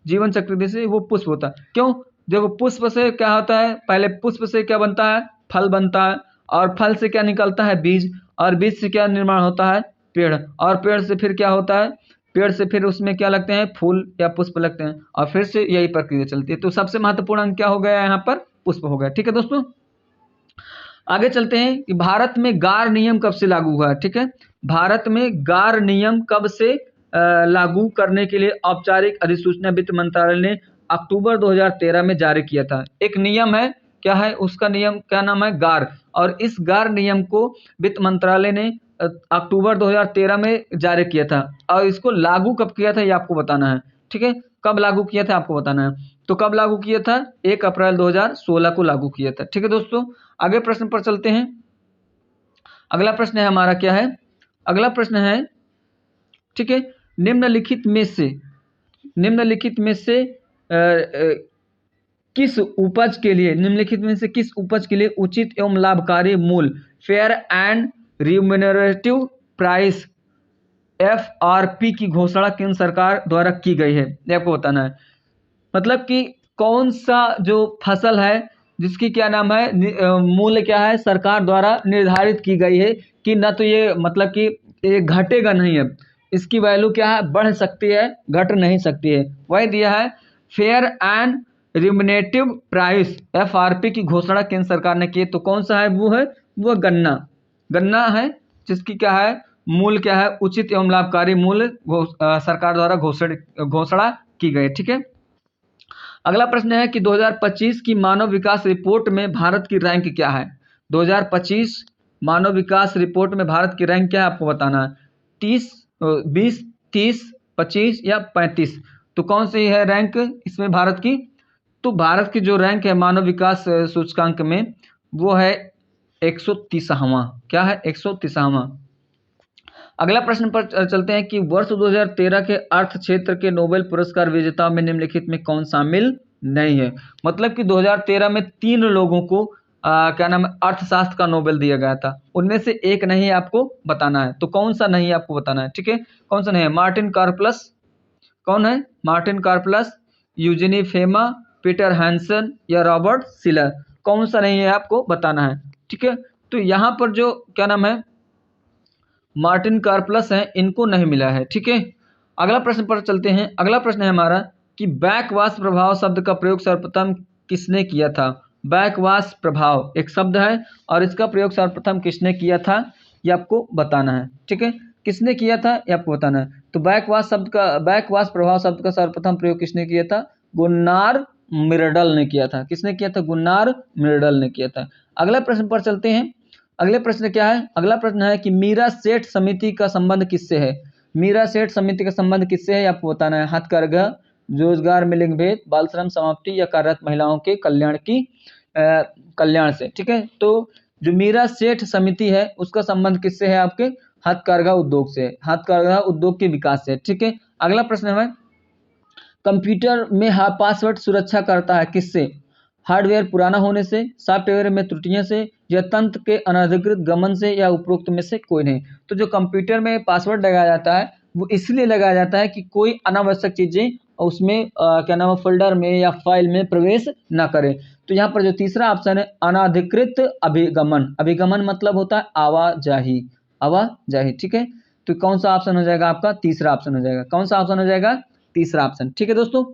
A: जीवन चक्र की दृष्टि से वो पुष्प होता है। क्यों, देखो पुष्प से क्या होता है, पहले पुष्प से क्या बनता है, फल बनता है, और फल से क्या निकलता है, बीज, और बीज से क्या निर्माण होता है, पेड़, और पेड़ से फिर क्या होता है, पेड़ से फिर उसमें क्या लगते हैं, फूल या पुष्प लगते हैं, और फिर से यही प्रक्रिया चलती है। तो सबसे महत्वपूर्ण अंग क्या हो गया यहाँ पर, पुष्प हो गया, ठीक है दोस्तों। आगे चलते हैं कि भारत में गार नियम कब से लागू हुआ है। ठीक है, भारत में गार नियम कब से लागू करने के लिए औपचारिक अधिसूचना वित्त मंत्रालय ने अक्टूबर 2013 में जारी किया था। एक नियम है, क्या है उसका नियम, क्या नाम है, गार। और इस गार नियम को वित्त मंत्रालय ने अक्टूबर 2013 में जारी किया था और इसको लागू कब किया था ये आपको बताना है। ठीक है, कब लागू किया था आपको बताना है। तो कब लागू किया था, 1 अप्रैल 2016 को लागू किया था। ठीक है दोस्तों, आगे प्रश्न पर चलते हैं। अगला प्रश्न है हमारा, क्या है अगला प्रश्न है, ठीक है, निम्नलिखित में से किस उपज के लिए, निम्नलिखित में से किस उपज के लिए उचित एवं लाभकारी मूल्य, fair and remunerative price, FRP की घोषणा केंद्र सरकार द्वारा की गई है, ये आपको बताना है। मतलब कि कौन सा जो फसल है जिसकी क्या नाम है, मूल्य क्या है, सरकार द्वारा निर्धारित की गई है कि ना तो ये मतलब कि ये घटेगा नहीं है, इसकी वैल्यू क्या है, बढ़ सकती है, घट नहीं सकती है, वही दिया है fair and remunerative price, FRP की घोषणा केंद्र सरकार ने की। तो कौन सा है, वो गन्ना है जिसकी क्या है, मूल्य क्या है, उचित एवं लाभकारी मूल्य सरकार द्वारा घोषणा की गई। ठीक है, अगला प्रश्न है कि 2025 की मानव विकास रिपोर्ट में भारत की रैंक क्या है। 2025 मानव विकास रिपोर्ट में भारत की रैंक क्या है आपको बताना है। 20, 30, 25 या 35, तो कौन सी है रैंक इसमें भारत की। तो भारत की जो रैंक है मानव विकास सूचकांक में वो है 130वां, क्या है 130वां। अगला प्रश्न पर चलते हैं कि वर्ष 2013 के अर्थ क्षेत्र के नोबेल पुरस्कार विजेताओं में निम्नलिखित में कौन शामिल नहीं है। मतलब कि 2013 में 3 लोगों को क्या नाम है, अर्थशास्त्र का नोबेल दिया गया था, उनमें से एक नहीं आपको बताना है। तो कौन सा नहीं आपको बताना है। ठीक है, कौन सा नहीं है, मार्टिन कार्पलस, कौन है, मार्टिन कार्पलस, यूजेनी फेमा, पीटर हैंसन या रॉबर्ट सिलर, कौन सा नहीं है आपको बताना है। ठीक है, तो यहाँ पर जो क्या नाम है मार्टिन कार्पलस हैं, इनको नहीं मिला है। ठीक है, अगला प्रश्न पर चलते हैं। अगला प्रश्न है हमारा कि बैकवाश प्रभाव शब्द का प्रयोग सर्वप्रथम किसने किया था। बैकवाश प्रभाव एक शब्द है और इसका प्रयोग सर्वप्रथम किसने किया था ये आपको बताना है। ठीक है, किसने किया था ये आपको बताना है। तो बैकवाश प्रभाव शब्द का सर्वप्रथम प्रयोग किसने किया था, गुन्नार मिर्डल ने किया था। किसने किया था, गुन्नार मिर्डल ने किया था। अगला प्रश्न पर चलते हैं। अगले प्रश्न क्या है, अगला प्रश्न है कि मीरा सेठ समिति का संबंध किससे है। मीरा सेठ समिति का संबंध किससे है आपको बताना है। हथकरघा, रोजगार में लिंग भेद, बाल श्रम समाप्ति या कार्यरत महिलाओं के कल्याण से। ठीक है, तो जो मीरा सेठ समिति है उसका संबंध किससे है, आपके हथकरघा उद्योग से, हथकरघा उद्योग के विकास से। ठीक है, अगला प्रश्न है कंप्यूटर में पासवर्ड सुरक्षा करता है किससे, हार्डवेयर पुराना होने से, सॉफ्टवेयर में त्रुटियों से या तंत्र के अनधिकृत गमन से या उपरोक्त में से कोई नहीं। तो जो कंप्यूटर में पासवर्ड लगाया जाता है वो इसलिए लगाया जाता है कि कोई अनावश्यक चीजें उसमें क्या नाम है फोल्डर में या फाइल में प्रवेश ना करे। तो यहाँ पर जो तीसरा ऑप्शन है अनाधिकृत अभिगमन, अभिगमन मतलब होता है आवाजाही, आवाजाही। ठीक है, तो कौन सा ऑप्शन हो जाएगा आपका, तीसरा ऑप्शन हो जाएगा। कौन सा ऑप्शन हो जाएगा, तीसरा ऑप्शन। ठीक है दोस्तों,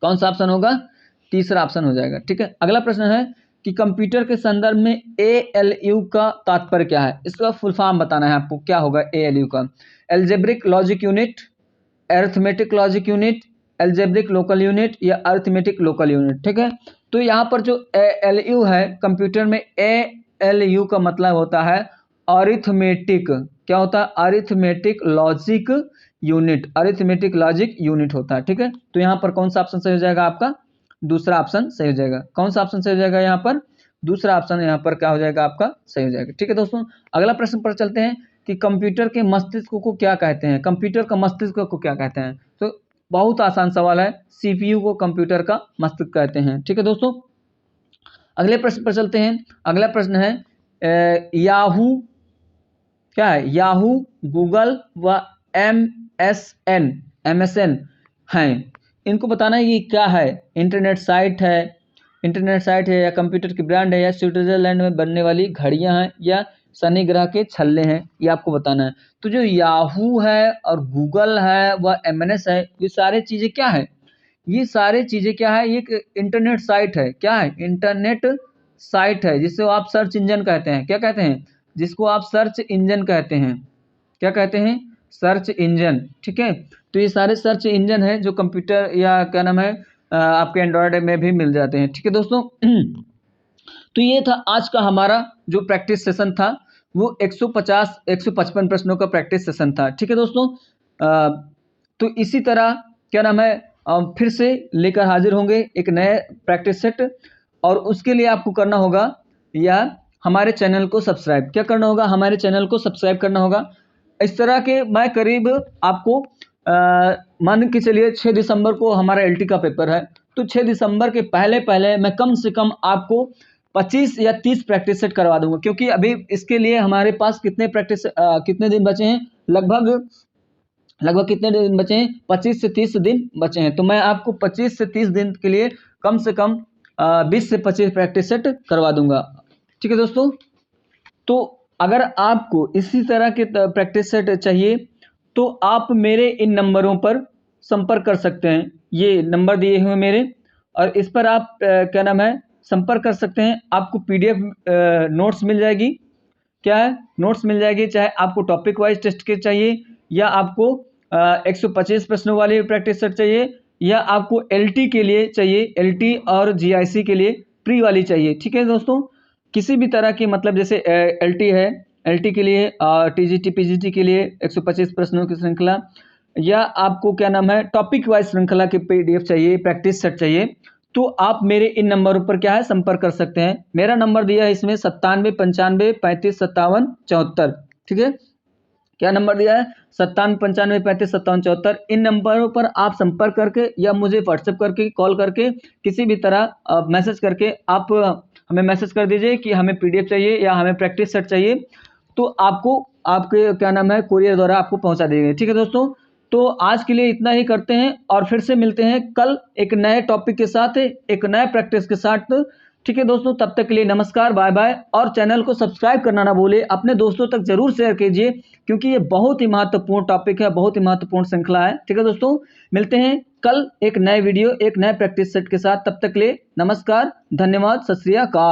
A: कौन सा ऑप्शन होगा, तीसरा ऑप्शन हो जाएगा। ठीक है, अगला प्रश्न है कि कंप्यूटर के संदर्भ में ALU का तात्पर्य क्या है, इसका फुल फॉर्म बताना है आपको, क्या होगा ALU का। Algebraic logic unit, arithmetic logic unit, algebraic local unit या अरिथमेटिक लोकल यूनिट। ठीक है, तो यहाँ पर जो ALU है कंप्यूटर में, ALU का मतलब होता है अरिथमेटिक, क्या होता है, arithmetic logic unit, arithmetic logic unit होता है। ठीक है, तो यहाँ पर कौन सा ऑप्शन सही हो जाएगा आपका, दूसरा ऑप्शन सही हो जाएगा। कौन सा ऑप्शन सही हो जाएगा यहाँ पर, दूसरा ऑप्शन यहाँ पर क्या हो जाएगा आपका, सही हो जाएगा। ठीक है दोस्तों, अगला प्रश्न पर चलते हैं कि कंप्यूटर के मस्तिष्क को क्या कहते हैं, कंप्यूटर का मस्तिष्क को क्या कहते हैं। तो बहुत आसान सवाल है, CPU को कंप्यूटर का मस्तिष्क कहते हैं। ठीक है दोस्तों, अगले प्रश्न पर चलते हैं। अगला प्रश्न है याहू, क्या है, याहू, गूगल व MSN हैं, इनको बताना है ये क्या है, इंटरनेट साइट है या कंप्यूटर की ब्रांड है या स्विट्जरलैंड में बनने वाली घड़ियां हैं या शनि ग्रह के छल्ले हैं, ये आपको बताना है। तो जो याहू है और गूगल है व MNS है, ये सारे चीजें क्या है, ये सारे चीजें क्या है, ये एक इंटरनेट साइट है, क्या है, इंटरनेट साइट है, जिसको आप सर्च इंजन कहते हैं। क्या कहते हैं? जिसको आप सर्च इंजन कहते हैं। क्या कहते हैं? Search engine. ठीक है, तो ये सारे सर्च इंजन है जो कंप्यूटर या क्या नाम है आपके एंड्रॉयड में भी मिल जाते हैं। ठीक है दोस्तों। तो ये था आज का हमारा जो प्रैक्टिस सेशन था, वो 150 155 प्रश्नों का प्रैक्टिस सेशन था। ठीक है दोस्तों। तो इसी तरह क्या नाम है फिर से लेकर हाजिर होंगे एक नए प्रैक्टिस सेट, और उसके लिए आपको करना होगा या हमारे चैनल को सब्सक्राइब। क्या करना होगा? हमारे चैनल को सब्सक्राइब करना होगा। इस तरह के मैं करीब आपको मान के चलिए 6 दिसंबर को हमारा एलटी का पेपर है, तो 6 दिसंबर के पहले पहले मैं कम से कम आपको 25 या 30 प्रैक्टिस सेट करवा दूंगा, क्योंकि अभी इसके लिए हमारे पास कितने दिन बचे हैं? लगभग कितने दिन बचे हैं? 25 से 30 दिन बचे हैं। तो मैं आपको 25 से 30 दिन के लिए कम से कम 20 से 25 प्रैक्टिस सेट करवा दूंगा। ठीक है दोस्तों। तो अगर आपको इसी तरह के प्रैक्टिस सेट चाहिए तो आप मेरे इन नंबरों पर संपर्क कर सकते हैं। ये नंबर दिए हुए मेरे, और इस पर आप क्या नाम है संपर्क कर सकते हैं। आपको पीडीएफ नोट्स मिल जाएगी। क्या है? नोट्स मिल जाएगी, चाहे आपको टॉपिक वाइज टेस्ट के चाहिए या आपको 125 प्रश्नों वाली प्रैक्टिस सेट चाहिए, या आपको एलटी के लिए चाहिए, एलटी और जीआईसी के लिए प्री वाली चाहिए। ठीक है दोस्तों। किसी भी तरह की मतलब जैसे एलटी है, एलटी के लिए टीजीटी पीजीटी के लिए 125 प्रश्नों की श्रृंखला, या आपको क्या नाम है टॉपिक वाइज श्रृंखला के पीडीएफ चाहिए, प्रैक्टिस सेट चाहिए, तो आप मेरे इन नंबरों पर क्या है संपर्क कर सकते हैं। मेरा नंबर दिया है इसमें 97 95 35 57 74। ठीक है, क्या नंबर दिया है? 97 95 35 57 74। इन नंबरों पर आप संपर्क करके या मुझे व्हाट्सएप करके, कॉल करके, किसी भी तरह मैसेज करके आप हमें मैसेज कर दीजिए कि हमें पीडीएफ चाहिए या हमें प्रैक्टिस सेट चाहिए, तो आपको आपके क्या नाम है कुरियर द्वारा आपको पहुंचा देंगे। ठीक है दोस्तों। तो आज के लिए इतना ही करते हैं, और फिर से मिलते हैं कल एक नए टॉपिक के साथ, एक नए प्रैक्टिस के साथ। ठीक है दोस्तों, तब तक के लिए नमस्कार, बाय बाय। और चैनल को सब्सक्राइब करना ना भूले, अपने दोस्तों तक जरूर शेयर कीजिए, क्योंकि ये बहुत ही महत्वपूर्ण टॉपिक है, बहुत ही महत्वपूर्ण श्रृंखला है। ठीक है दोस्तों, मिलते हैं कल एक नए वीडियो, एक नए प्रैक्टिस सेट के साथ। तब तक के लिए नमस्कार, धन्यवाद, सत श्री अकाल।